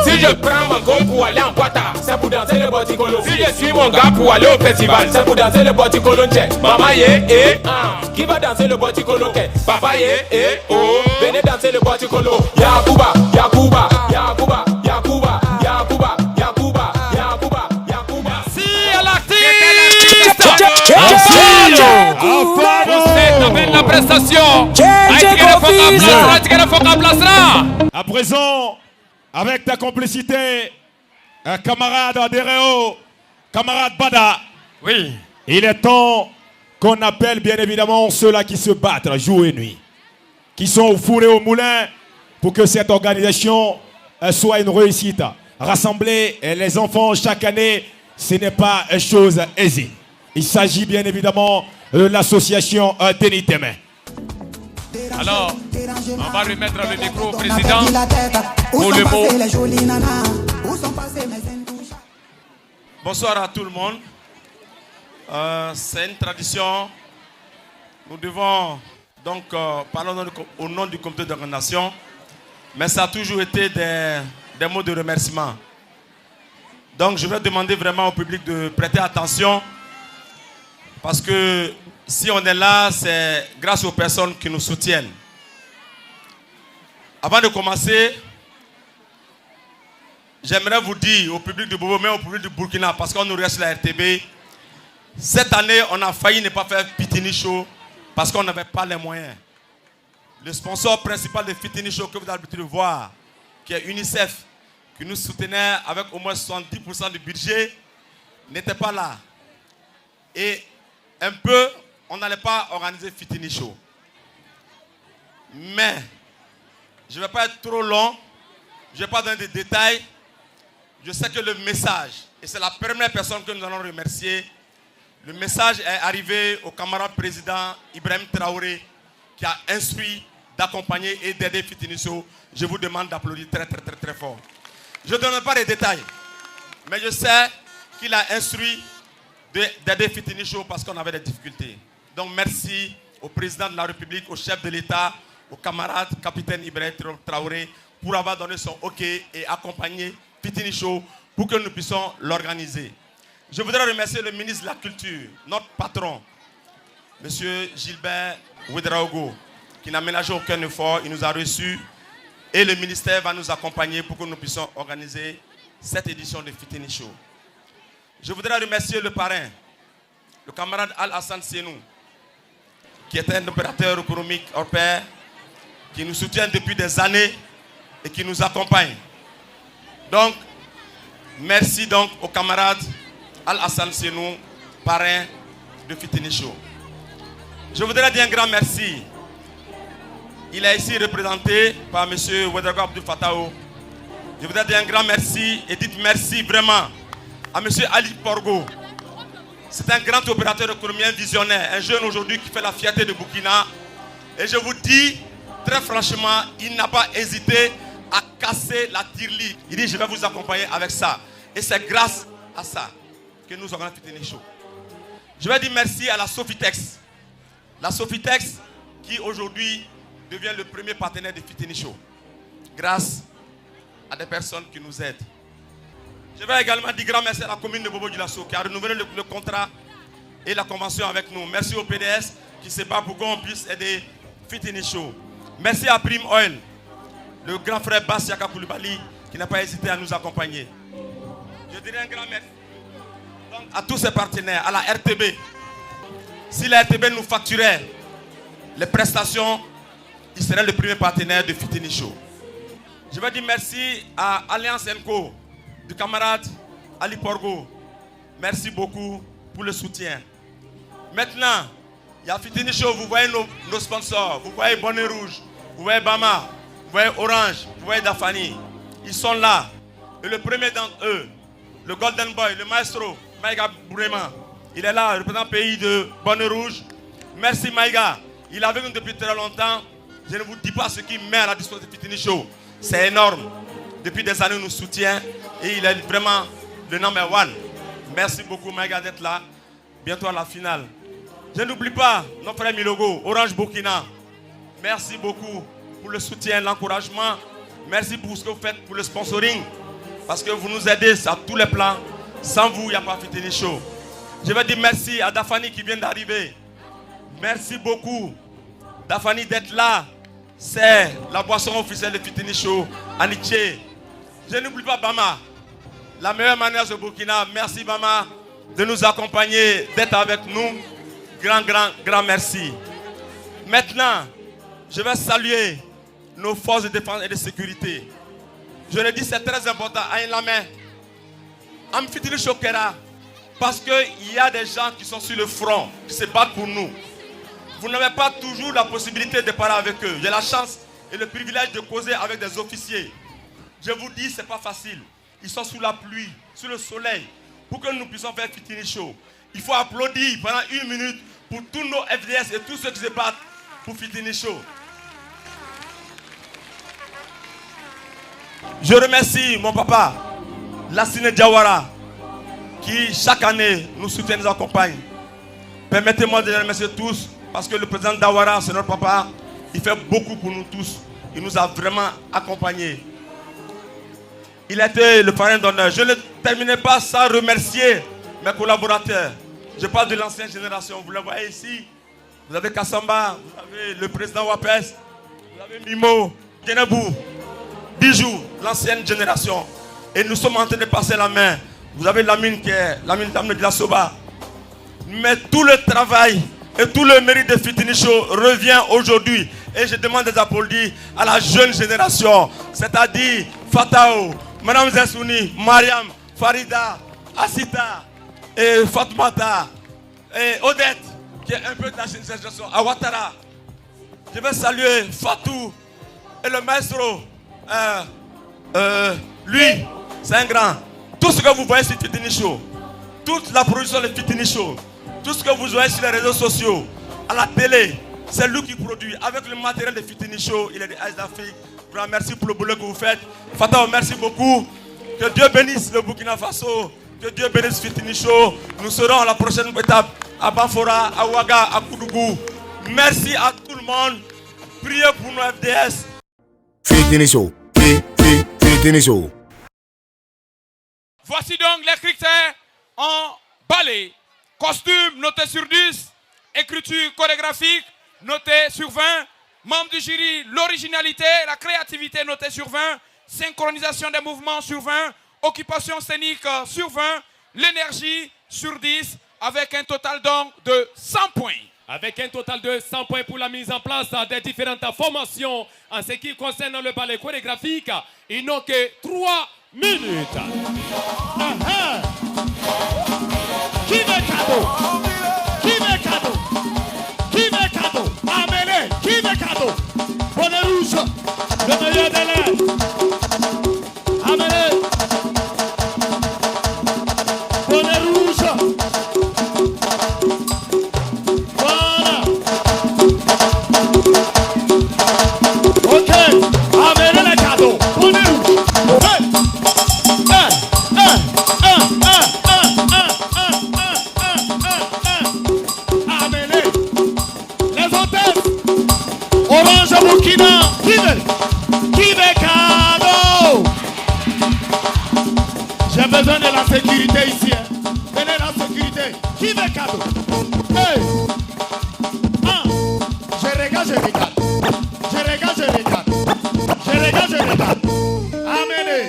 Si je prends mon go pour aller en Guata, c'est pour danser le boticolo. Si je suis mon gars pour aller au festival, c'est pour danser le boticolo. Maman yé, qui va danser le boticolo? Papa yé, oh, venez danser le boticolo. Yakuba, Yakuba, Yakuba, Yakuba, Yakuba, Yakuba, Yakuba, Yakuba. Si à l'artiste. La prestation. À présent, avec ta complicité, camarade Adéréo, camarade Bada. Oui. Il est temps qu'on appelle bien évidemment ceux-là qui se battent jour et nuit, qui sont au four et au moulin pour que cette organisation soit une réussite. Rassembler les enfants chaque année, ce n'est pas une chose aisée. Il s'agit bien évidemment de l'association Teniteme. Alors, on va remettre le micro au président pour le mot. Bonsoir à tout le monde. C'est une tradition. Nous devons donc parler au nom du comité d'organisation, mais ça a toujours été des mots de remerciement. Donc je vais demander vraiment au public de prêter attention, parce que si on est là, c'est grâce aux personnes qui nous soutiennent. Avant de commencer, j'aimerais vous dire au public de Bobo, mais au public du Burkina, parce qu'on nous reste la RTB, cette année, on a failli ne pas faire Fitini Show parce qu'on n'avait pas les moyens. Le sponsor principal de Fitini Show que vous avez l'habitude de voir, qui est UNICEF, qui nous soutenait avec au moins 70% du budget, n'était pas là. Et un peu, on n'allait pas organiser Fitini Show. Mais, je ne vais pas être trop long, je ne vais pas donner des détails. Je sais que le message, et c'est la première personne que nous allons remercier, le message est arrivé au camarade président Ibrahim Traoré, qui a instruit d'accompagner et d'aider Fitini Show. Je vous demande d'applaudir très très très très fort. Je ne donne pas les détails, mais je sais qu'il a instruit d'aider Fitini Show parce qu'on avait des difficultés. Donc merci au président de la République, au chef de l'État, au camarade capitaine Ibrahim Traoré pour avoir donné son OK et accompagner Fitini Show pour que nous puissions l'organiser. Je voudrais remercier le ministre de la Culture, notre patron, M. Gilbert Ouedraogo, qui n'a ménagé aucun effort, il nous a reçus et le ministère va nous accompagner pour que nous puissions organiser cette édition de Fitini Show. Je voudrais remercier le parrain, le camarade Al-Hassan Sienou, qui est un opérateur économique hors pair, qui nous soutient depuis des années et qui nous accompagne. Donc, merci donc au camarade Al-Hassan Sienou, parrain de Fitini Show. Je voudrais dire un grand merci. Il est ici représenté par M. Ouedraogo Abdou Fatao. Je voudrais dire un grand merci et dites merci vraiment à M. Ali Porgo. C'est un grand opérateur économique visionnaire, un jeune aujourd'hui qui fait la fierté de Burkina. Et je vous dis, très franchement, il n'a pas hésité à casser la tirelire. Il dit, je vais vous accompagner avec ça. Et c'est grâce à ça que nous organisons Fitini Show. Je vais dire merci à la Sofitex. La Sofitex qui aujourd'hui devient le premier partenaire de Fitini Show. Grâce à des personnes qui nous aident. Je vais également dire grand merci à la commune de Bobo-Dioulasso qui a renouvelé le contrat et la convention avec nous. Merci au PDS qui se bat pour qu'on puisse aider Fitini Show. Merci à Prime Oil, le grand frère Bass Yaka Koulibaly qui n'a pas hésité à nous accompagner. Je dirais un grand merci donc, à tous ces partenaires, à la RTB. Si la RTB nous facturait les prestations, il serait le premier partenaire de Fitini Show. Je vais dire merci à Alliance Enco, du camarade Ali Porgo. Merci beaucoup pour le soutien. Maintenant, il y a Fitini Show, vous voyez nos sponsors, vous voyez Bonnet Rouge, vous voyez Bama, vous voyez Orange, vous voyez Dafani. Ils sont là. Et le premier d'entre eux, le Golden Boy, le maestro, Maïga Bourema, il est là, représentant le pays de Bonnet Rouge. Merci Maïga. Il est avec nous depuis très longtemps. Je ne vous dis pas ce qu'il met à la disposition de Fitini Show. C'est énorme. Depuis des années, il nous soutient et il est vraiment le number one. Merci beaucoup Maïga d'être là. Bientôt à la finale. Je n'oublie pas notre frère Milogo, Orange Burkina. Merci beaucoup pour le soutien, l'encouragement. Merci pour ce que vous faites pour le sponsoring. Parce que vous nous aidez à tous les plans. Sans vous, il n'y a pas Fitini Show. Je vais dire merci à Dafani qui vient d'arriver. Merci beaucoup Dafani d'être là. C'est la boisson officielle de Fitini Show, Aniché. Je n'oublie pas Bama, la meilleure manière de Burkina. Merci Bama de nous accompagner, d'être avec nous. Grand merci. Maintenant, je vais saluer nos forces de défense et de sécurité. Je le dis, c'est très important. Aïe la main. Am Fitini Show Kera. Parce qu'il y a des gens qui sont sur le front, qui se battent pour nous. Vous n'avez pas toujours la possibilité de parler avec eux. J'ai la chance et le privilège de causer avec des officiers. Je vous dis, ce n'est pas facile. Ils sont sous la pluie, sous le soleil. Pour que nous puissions faire Fitini Show, il faut applaudir pendant 1 minute pour tous nos FDS et tous ceux qui se battent pour Fitini Show. Je remercie mon papa, Lassine Diawara, qui chaque année nous soutient et nous accompagne. Permettez-moi de les remercier tous. Parce que le président Dawara, c'est notre papa, il fait beaucoup pour nous tous. Il nous a vraiment accompagnés. Il a été le parrain d'honneur. Je ne terminerai pas sans remercier mes collaborateurs. Je parle de l'ancienne génération. Vous le voyez ici. Vous avez Kassamba, vous avez le président Wapes, vous avez Mimo, Genebou, Bijou, l'ancienne génération. Et nous sommes en train de passer la main. Vous avez Lamine qui est Lamine Damne de la Soba. Mais tout le travail et tout le mérite de Fitini Show revient aujourd'hui. Et je demande des applaudissements à la jeune génération. C'est-à-dire Fatao, Madame Zessouni, Mariam, Farida, Asita, et Fatmata, et Odette, qui est un peu de la jeune génération, à Ouattara. Je vais saluer Fatou et le maestro. Lui, c'est un grand. Tout ce que vous voyez sur Fitini Show, toute la production de Fitini Show, tout ce que vous voyez sur les réseaux sociaux, à la télé, c'est lui qui produit. Avec le matériel de Fitini Show, il est de Ice d'Afrique. Grand merci pour le boulot que vous faites. Fatah, merci beaucoup. Que Dieu bénisse le Burkina Faso. Que Dieu bénisse Fitini Show. Nous serons à la prochaine étape à Bafora, à Ouaga, à Koudougou. Merci à tout le monde. Priez pour nos FDS. Fitini Show. Fitini Show. Voici donc les critères en ballet. Costume noté sur 10. Écriture chorégraphique noté sur 20. Membre du jury, l'originalité, la créativité notée sur 20. Synchronisation des mouvements sur 20. Occupation scénique sur 20. L'énergie sur 10. Avec un total donc de 100 points. Avec un total de 100 points pour la mise en place des différentes formations en ce qui concerne le ballet chorégraphique, ils n'ont que 3 minutes. Qui veut cadeau? Qui veut cadeau? Qui veut cadeau? Amélie, qui veut cadeau? Bonnet rouge, le meilleur délai. Amélie. Bonnet rouge. Voilà. Ok, amenez les cadeaux. Bonnet rouge. Amenez. Les hôtesses. Orange Burkina. Qui veut cadeau? J'ai besoin de la sécurité ici. Hein. Venez la sécurité. Qui veut cadeau? Hey. Je regarde, je regarde. Je regarde, je regarde. Je regarde, je regarde. Amenez.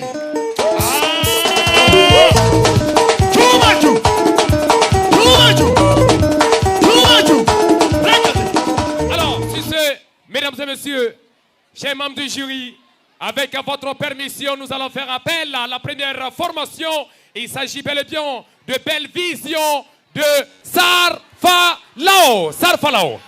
Alors, si c'est, mesdames et messieurs, chers membres du jury, avec votre permission, nous allons faire appel à la première formation. Il s'agit bel et bien de Belle Vision de Sarfalao. Sarfalao.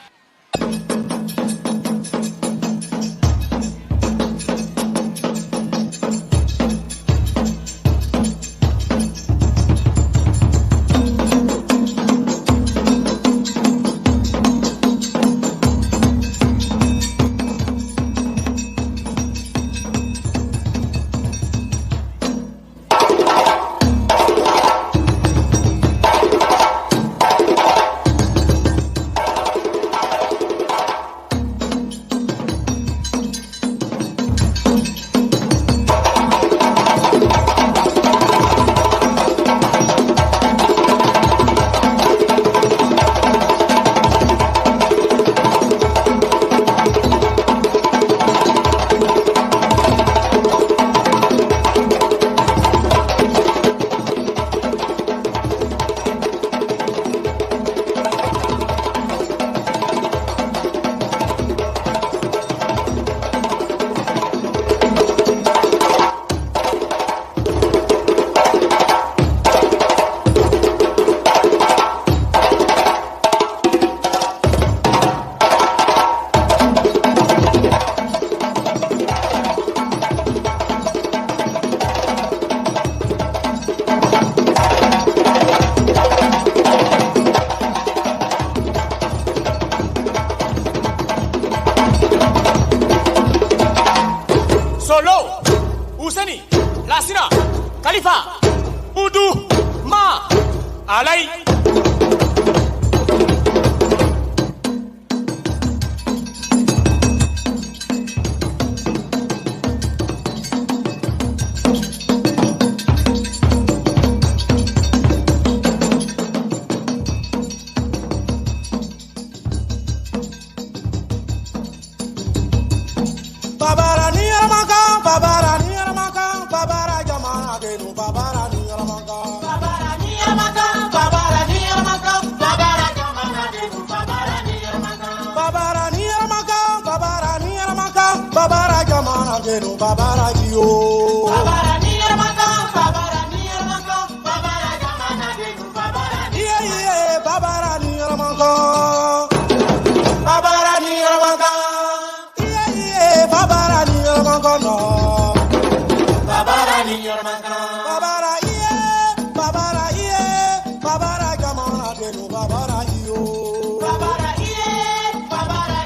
Solo, Ouseni, Lassina, Khalifa, Oudou, Ma, Alaï. Babara Gio. Babara Nier Maka, Babara Nier Maka, Babara Gamana Genu, Babara Nier. Yeah, Babara Nier Maka. Babara Nier Maka. Yeah, Babara Nier Maka, no. Babara Nier Maka. Babara, Babara Gamana Genu, Babara Gio. Babara, Babara,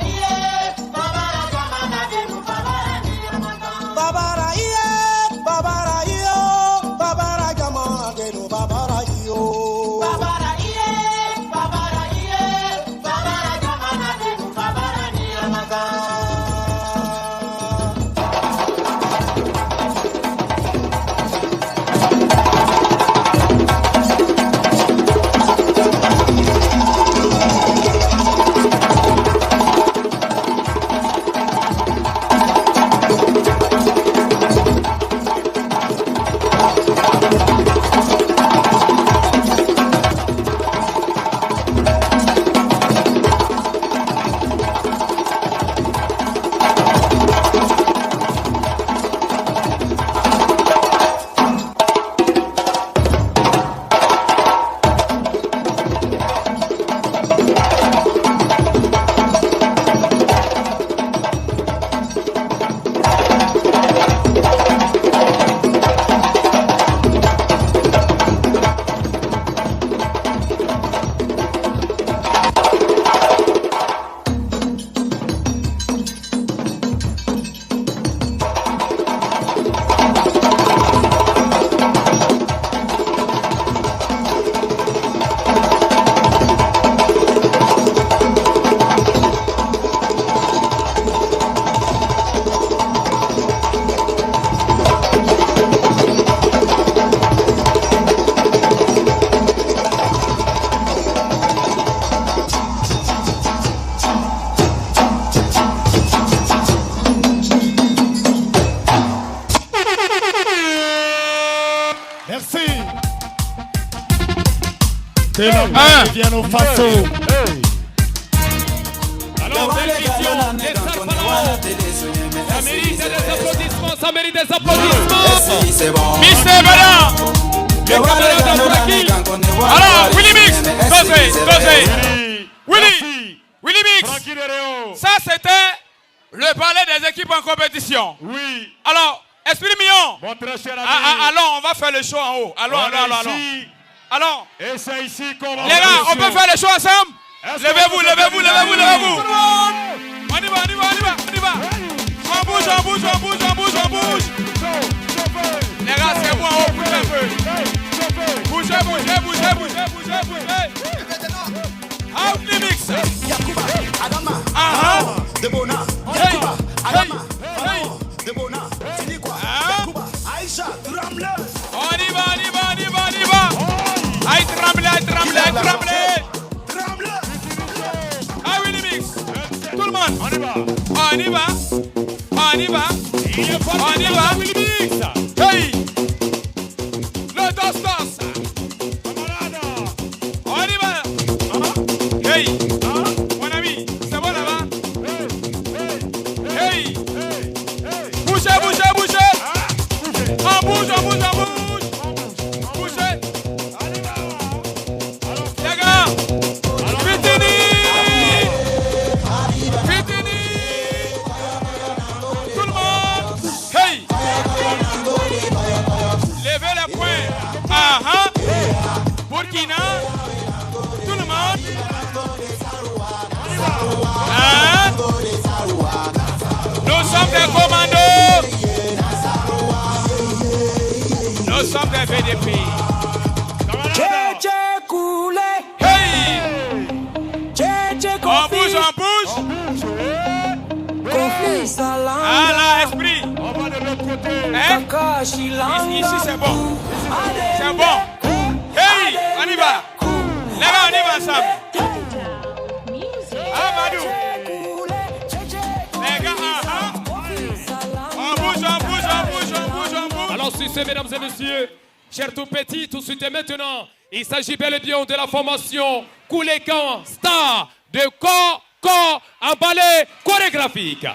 Viens au Faso. Alors, belle vision des Salfalaos. Ça mérite des applaudissements, ça mérite des applaudissements. Mister Bala, les camarades de Frankie. Alors, Willy Mix, dosez. Willy Mix. Ça, c'était le ballet des équipes en compétition. Oui. Alors, Esprit Mignon. Mon très cher ami. Allons, on va faire le show en haut. Allons. Alors, et c'est ici qu'on va. les gars, on peut faire le show ensemble? Levez-vous. On y va. On bouge. Les gars, c'est moi, on bouge un peu. Bougez. Out les mix. On y va. Aïe, tremble. Ah oui, les mix. Tout le monde. On y va. Hey. Le dos. On y va. Hey. Mon ami, c'est bon là-bas. Hey. Bougez. On bouge. Bougez. Les gars. Fitini. Tout le monde. Hey. Levez les poings. Burkina. Tout le monde. Nous sommes des commandos. Nous sommes des VDP. Hey. On bouge. Ah là, esprit. On va de l'autre côté. Ici c'est bon. Hey, on y va. Les gars, on y va ensemble. Amadou. Les gars, on bouge. Alors, si c'est mesdames et messieurs, chers tout petits, tout de suite et maintenant, il s'agit bel et bien de la formation Koulékan Star de corps en ballet chorégraphique.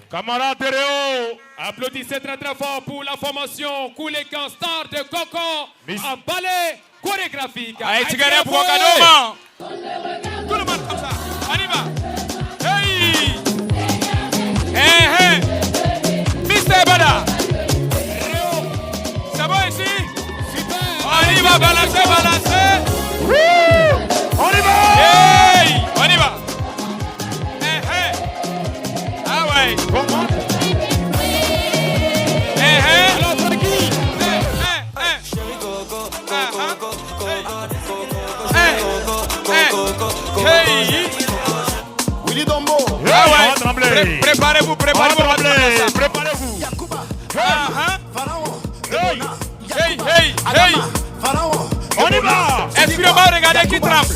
Camarade Réo. Applaudissez très très fort pour la formation Koulekan Star de Coco en ballet chorégraphique. Allez, Tigare pour Wakadoma. Tout le monde comme ça. On y va. Hey! Hey, hey! Mr. Bada. C'est bon ici? Super. On y va, balancer, balancer. On y va. Hey! On y va. Hey, hey. Ah ouais. Comment? Hey, hey. Alors, tranquille. Hey! Willy Dombo. Ah ouais. On tremble. Préparez-vous, préparez-vous. On tremble. Préparez-vous. Hey! Hey, hey, hey! On y va. Excusez-moi, regardez qui tremble.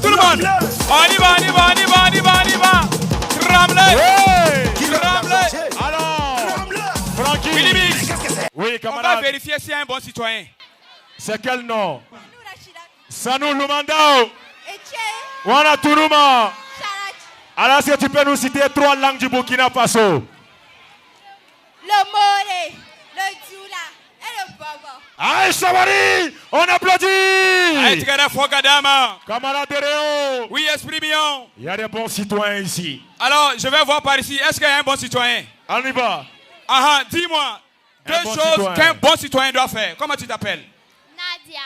Tout le monde. On y va, on y va, on y va, on y va, on y va. Tremblez. Tremblez. Alors, tranquille. Willy Mix. Oui, On va camarade. vérifier s'il y a un bon citoyen. C'est quel nom? Sanou Lumandao. Wana Tourouma. Alors, est-ce que tu peux nous citer 3 langues du Burkina Faso? Le Moré, le Djoula et le Bobo. Aïe, Savary, on applaudit. Aïe, Tigara Fogadama. Camarade Réo. Oui, esprit mignon. Il y a des bons citoyens ici. Alors, je vais voir par ici. Est-ce qu'il y a un bon citoyen? On y va. Ah, dis-moi. Un 2 bon choses citoyen. qu'un bon citoyen doit faire. Comment tu t'appelles? Nadia.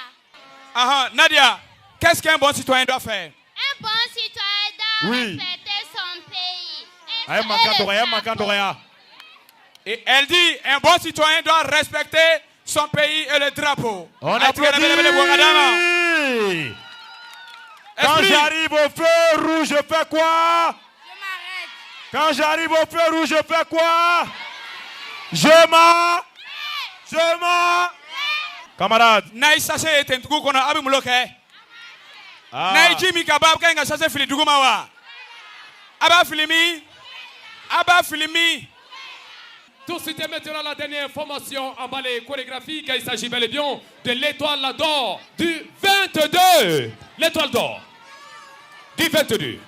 Ah, Nadia. Qu'est-ce qu'un bon citoyen doit faire? Un bon citoyen doit Oui. respecter son pays. Aïe, Makandorea, Makandorea. Et elle dit, un bon citoyen doit respecter son pays et le drapeau. On Aïe, Tigara applaudit. Bele Quand Esprit. j'arrive au feu rouge, je fais quoi? Quand j'arrive au feu rouge, je fais quoi? Je m'en. Camarade. Naï sase eten tugu kono abi muloke. Ah. Naï jimi kabab kenga sase fili dugu mawa. Aba filimi. Aba filimi. Tout de suite et maintenant la dernière formation en ballet chorégraphique. Il s'agit bel et bien de l'étoile d'or du 22. L'étoile d'or du 22.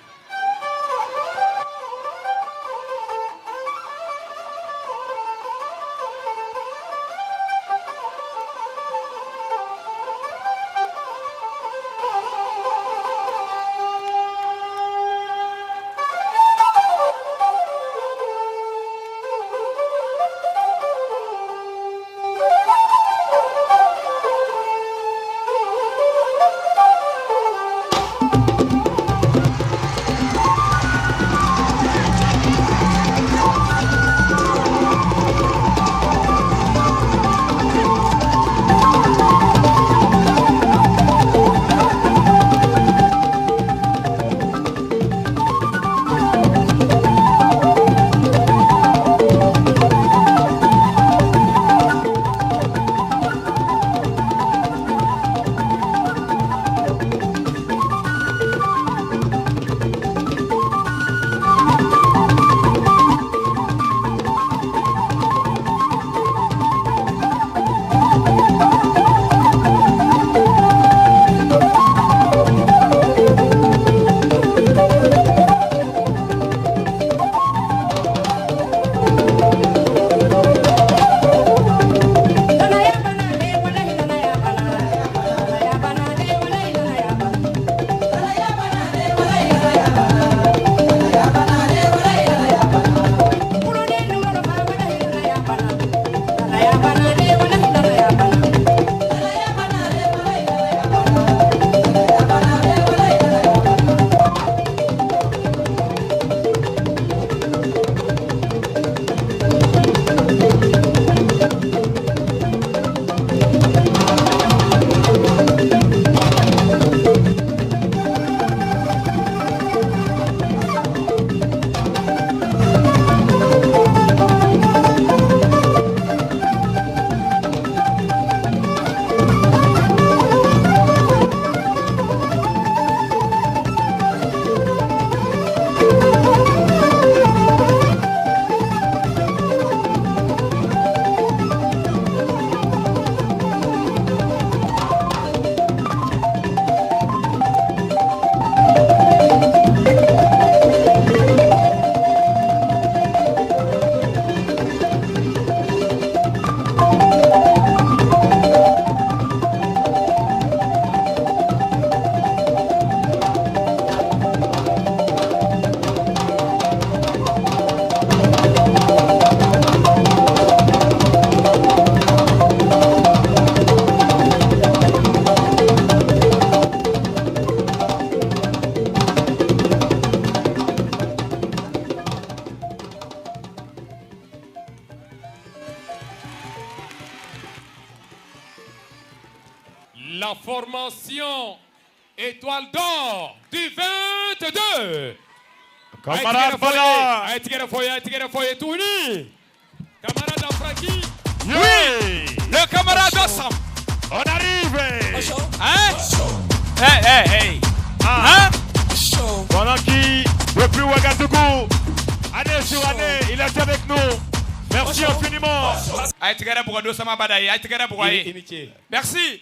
la formation Étoile d'Or du 22. Camarade Bala. Aïtigere Touni. Camarade Francky. Oui. Le camarade Sam. On arrive. Hein? Hey. Hein? Pendant qui, depuis Ouagadougou, année sur année, il est avec nous. Merci infiniment. Merci.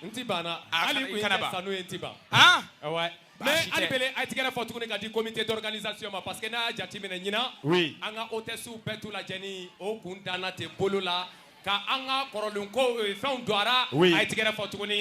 Hein? Ouais. Mais Alibele a été fait comité d'organisation parce que na jatimene nyina. Oui. Anga otesu betu la jeni o kundana te bolola ka anga korolunko fɛnw doara a été fait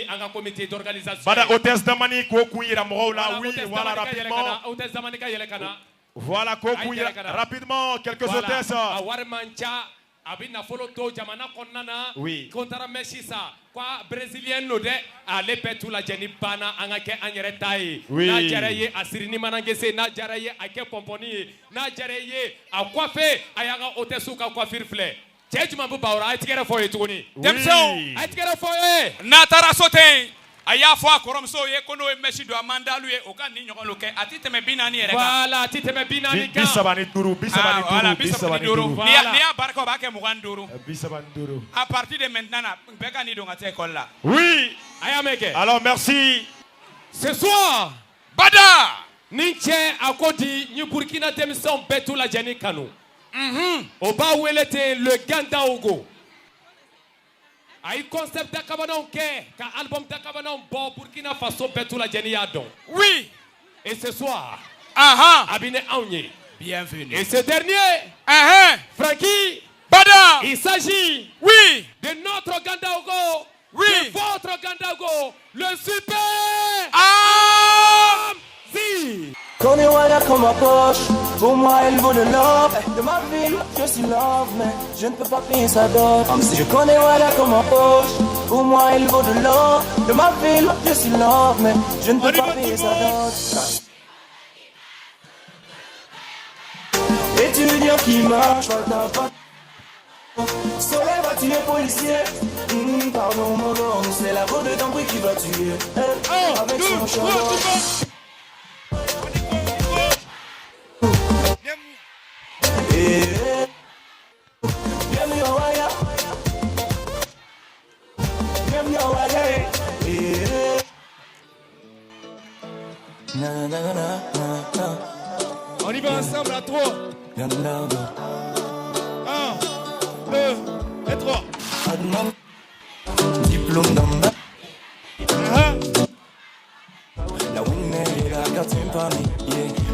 anga comité d'organisation. Bada hôtesse Damani ko kuira mola oui voilà rapidement. Hôtesse Damani ka yelekana. Voilà ko kuira rapidement quelques hôtesses. Warmancha abina folo to jamana konnana. Oui. Kontara Meshisa kwa brésilien no de ale betu la jeni bana anga ke anyere tai. Oui. Na jaraye asirini manangese na jaraye ake pomponi na jaraye akwafe ayaga otesu ka kwafir fle. Tejuma bu bawra ay tigere foye tuguni. Demso ay tigere foye. Na tara sote aya fo akorom so ye kono e meshi do amanda lu e o kan ni nyoko loke atite me binani ere ka. Voilà, atite me binani ka. Bisabani duru. Ni a barko ba ke mugan duru. Bisabani duru. À partir de maintenant beka ni do ngate école là. Oui. Ayameke. Alors merci. Ce soir, Bada Ninche akodi ni Burkina Demson betu la jeni kanu. Oba welete le Ganda Ogo. Aïe concept d'Akabanon ke, ka album d'Akabanon bon Burkina Faso betu la jeni yadon. Oui. Et ce soir, Abine Aounye. Bienvenue. Et ce dernier, Francky Bada, il s'agit de notre Ganda Ogo, de votre Ganda Ogo, le super Amzi. Connais Wada comme ma poche, pour moi elle vaut de l'or. De ma ville, je suis love, mais je ne peux pas payer sa dot. Je connais Wada comme ma poche, pour moi elle vaut de l'or. De ma ville, je suis love, mais je ne peux pas payer sa dot. Étudiant qui marche, pas. Soleil va tuer policier. Pardon mon nom, c'est la peau de ton bruit qui va tuer. Avec son chameau. On y va ensemble à 3. 1, 2 et 3. Diplôme d'amba. La winner, la carte parmi.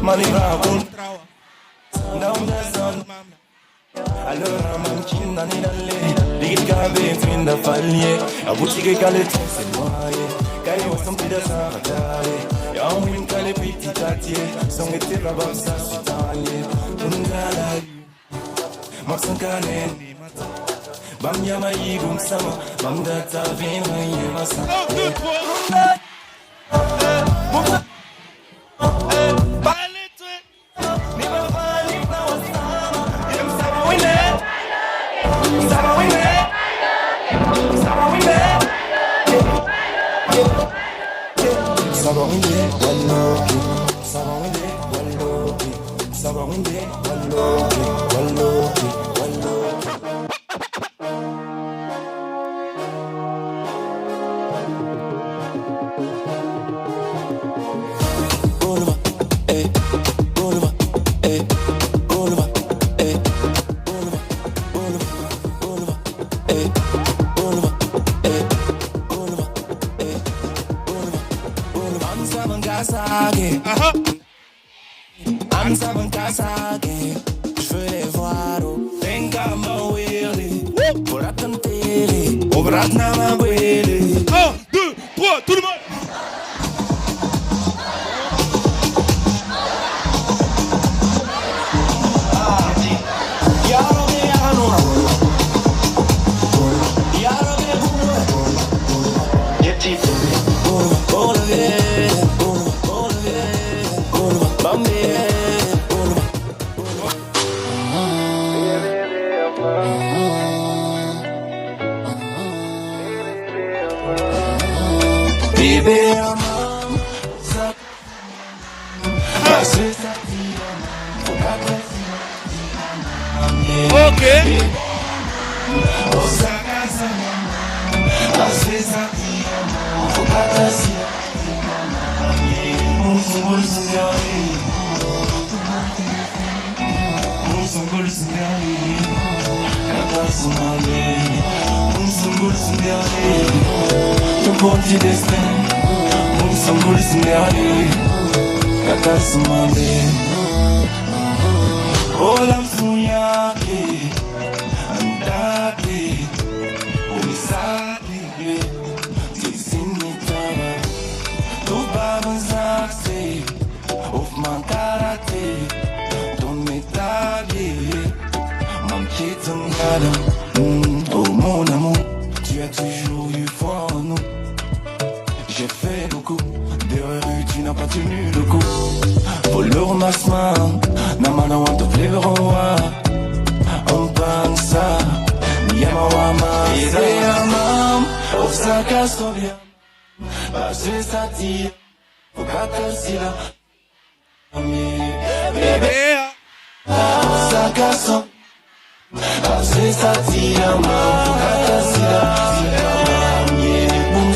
Money va down the sun. Allora manchin nani dalle. Ligit gabe fin da fallie. A boutique calette c'est moi. Kay wasam pida sa ratale. Ya win kale piti tatie. Song ete babam sa sitanye. Undala. Maxan kane. Bam yama yigum sama. Bam data vin yema sa. 1, 2, 3. Je veux les voir au Bengama Willy. Pour la télé, au Bratnama Willy. 1, 2, 3, tout le monde. Baby, Ok. Ton petit destin, mon symbole signalé, kata sumande. Olam sunyake, andake, omisake, tisinitaba, tu babanzakse, of man karate, ton métague, mon kitan gadam, oh mon amour, tu as toujours eu foi en nous. J'ai fait beaucoup d'erreurs et tu n'as pas tenu le coup. Voleur masman, namana want of leveroa. On pansa, yamawama. Ide amam, osaka sobia. Base sati, fukata sila. Bébé, osaka so. Base sati, amam, fukata sila.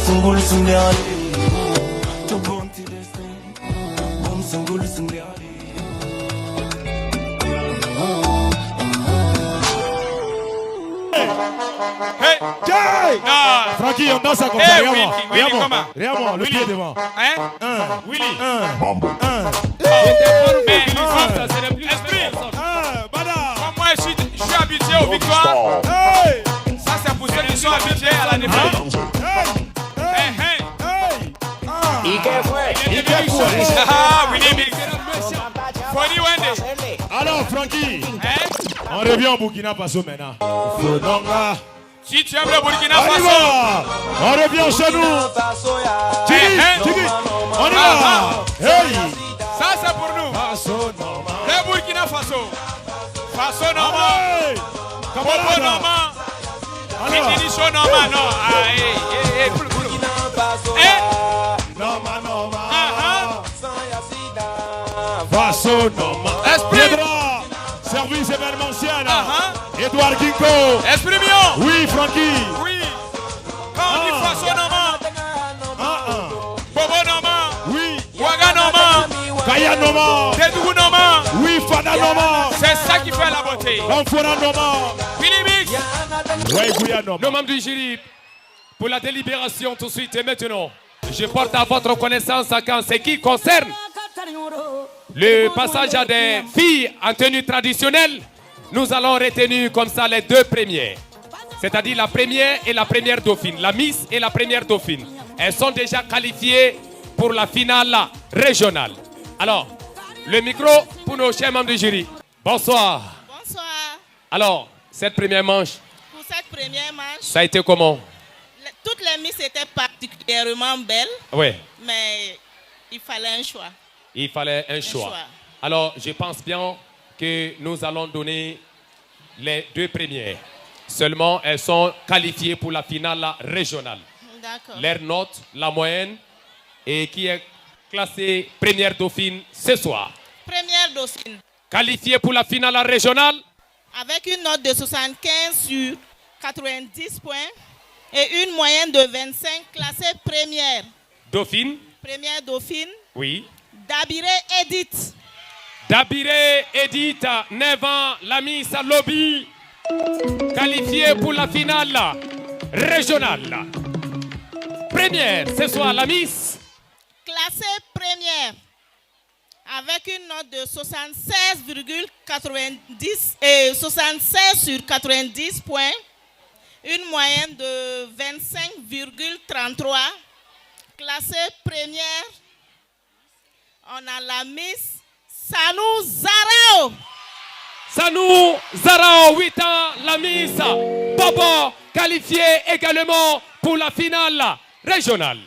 Sungul sundiali, to bonti destin, bom sungul sundiali. Hey, Jay! Francky, on danse comme ça. Regarde-moi, le pied devant. Hein? Willy. Moi, je suis habitué aux victoires. Ça, c'est pour ceux qui sont habitués à la défaite. Alors, Francky, on revient au Burkina Faso maintenant. Si tu aimes le Burkina Faso, on revient chez nous. Tigi, on y va. Hey. Ça, c'est pour nous. Le Burkina Faso. Faso normal. Bobo normal. Finition normal. Non. Burkina Faso. Faso normal. Esprit. Service événementiel. Edouard Kinko. Esprit Mion. Oui, Francky. Oui. Quand on dit Faso normal. Bobo normal. Oui. Ouaga normal. Kaya normal. Tedougou normal. Oui, Fada normal. C'est ça qui fait la beauté. L'enfora normal. Willy Mix. Oui, Gouya normal. Nos membres du jury, pour la délibération tout de suite et maintenant, je porte à votre connaissance en ce qui concerne le passage à des filles en tenue traditionnelle. Nous allons retenir comme ça les deux premières. C'est-à-dire la première et la première dauphine. La Miss et la première dauphine. Elles sont déjà qualifiées pour la finale régionale. Alors, le micro pour nos chers membres du jury. Bonsoir. Bonsoir. Alors, cette première manche. Pour cette première manche. Ça a été comment? Toutes les Miss étaient particulièrement belles. Oui. Mais il fallait un choix. Il fallait un choix. Alors, je pense bien que nous allons donner les deux premières. Seulement, elles sont qualifiées pour la finale régionale. D'accord. Leur note, la moyenne, et qui est classée première dauphine ce soir. Première dauphine. Qualifiée pour la finale régionale. Avec une note de 75 sur 90 points et une moyenne de 25, classée première. Dauphine. Première dauphine. Oui. Dabiré Edith. Dabiré Edith, 9 ans, la Miss Lobby, qualifiée pour la finale régionale. Première, ce soir, la Miss. Classée première, avec une note de 76,90 et 76 sur 90 points, une moyenne de 25,33. Classée première, on a la Miss Sanou Zarao. Sanou Zarao, 8 ans, la Miss Bobo, qualifiée également pour la finale régionale.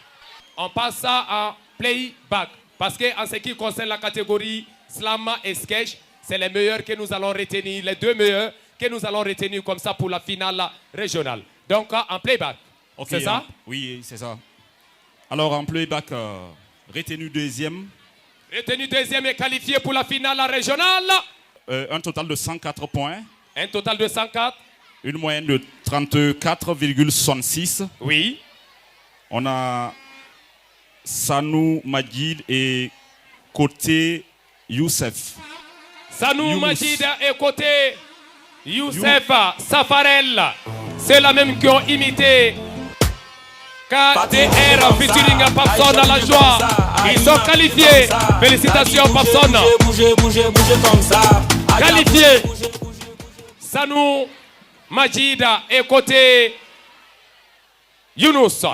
On passe ça à playback. Parce qu'en ce qui concerne la catégorie slam et sketch, c'est les meilleurs que nous allons retenir, les deux meilleurs que nous allons retenir comme ça pour la finale régionale. Donc en playback, okay, c'est ça? Oui, c'est ça. Alors en playback, retenu deuxième, Retenu deuxième et qualifié pour la finale régionale. Un total de 104 points. Un total de 104. Une moyenne de 34,66. Oui. On a Sanou Majid et côté Youssef. Sanou Majid et côté Youssef Safarel. C'est la même qui ont imité KDR featuring Papson à la joie. Ils sont qualifiés. Félicitations Papson. Bougez comme ça. Qualifié. Sanou Majid et côté Younous.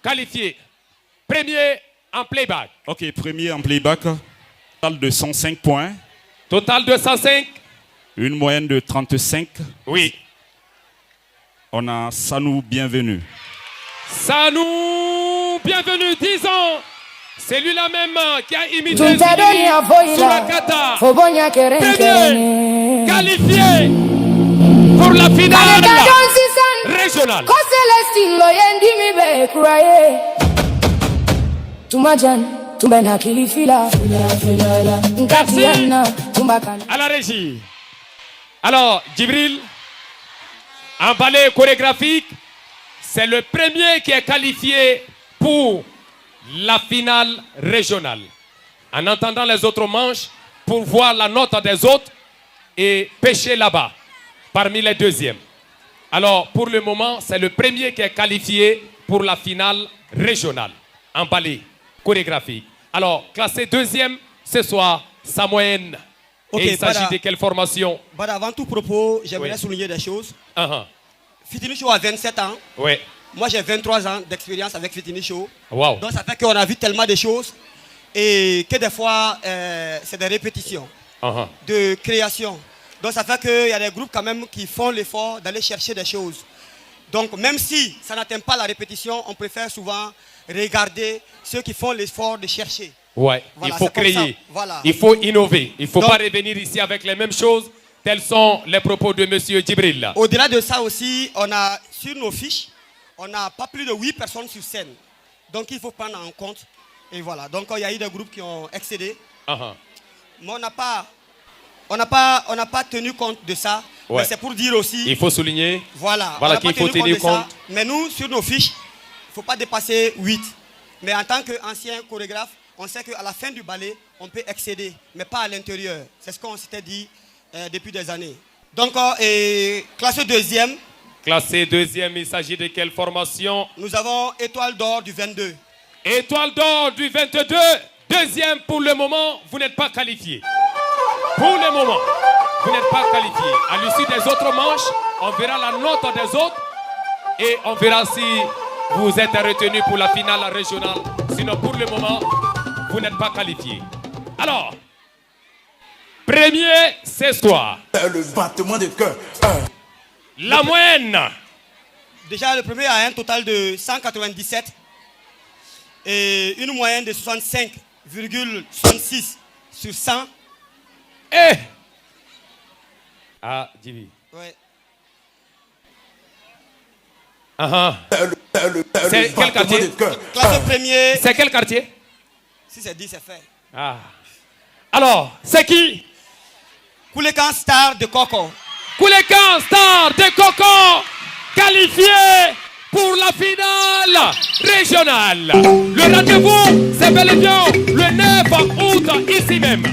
Qualifié. Premier en playback. Ok, premier en playback. Total de 105 points. Total de 105. Une moyenne de 35. Oui. On a Sanou Bienvenu. Sanou Bienvenu, 10 ans. C'est lui-là même qui a imité sur la kata. Premier qualifié pour la finale régionale. Merci à la régie. Alors, Djibril, en ballet chorégraphique, c'est le premier qui est qualifié pour la finale régionale. En entendant les autres manches, pour voir la note des autres et pêcher là-bas, parmi les deuxièmes. Alors, pour le moment, c'est le premier qui est qualifié pour la finale régionale, en ballet chorégraphique. Alors, classé deuxième, ce soir, sa moyenne. Okay, et il s'agit de quelle formation? Avant tout propos, j'aimerais souligner des choses. Fitini Show a 27 ans. Oui. Moi, j'ai 23 ans d'expérience avec Fitini Show. Wow. Donc, ça fait qu'on a vu tellement de choses et que des fois, c'est des répétitions de création. Donc, ça fait qu'il y a des groupes quand même qui font l'effort d'aller chercher des choses. Donc, même si ça n'atteint pas la répétition, on préfère souvent regarder ceux qui font l'effort de chercher. Ouais, Voilà, il faut créer, voilà. il faut innover. Il ne faut Donc, pas revenir ici avec les mêmes choses. Tels sont les propos de M. Djibril. Au-delà de ça aussi, on a sur nos fiches, on n'a pas plus de 8 personnes sur scène. Donc il faut prendre en compte. Et voilà. Donc il y a eu des groupes qui ont excédé. Mais on n'a pas tenu compte de ça. Ouais. Mais c'est pour dire aussi. Il faut souligner. Voilà qu'il faut tenir compte. Mais nous, sur nos fiches, il ne faut pas dépasser 8. Mais en tant qu'ancien chorégraphe, on sait qu'à la fin du ballet, on peut excéder, mais pas à l'intérieur. C'est ce qu'on s'était dit depuis des années. Donc, classé deuxième. Classé deuxième, il s'agit de quelle formation? Nous avons Étoile d'or du 22. Étoile d'or du 22. Deuxième pour le moment, vous n'êtes pas qualifié. Pour le moment, vous n'êtes pas qualifié. À l'issue des autres manches, on verra la note des autres et on verra si vous êtes retenu pour la finale régionale. Sinon, pour le moment, vous n'êtes pas qualifié. Alors, premier ce soir. Le battement de cœur. La moyenne. Déjà, le premier a un total de 197 et une moyenne de 65,66 sur 100. Ah, Djibi. Ouais. C'est quel quartier? Classe premier. C'est quel quartier? Si c'est dit, c'est fait. Ah. Alors, c'est qui? Koulekan Star de Coco. Koulekan Star de Coco, qualifié pour la finale régionale. Le rendez-vous, c'est bel et bien le 9 août, ici même.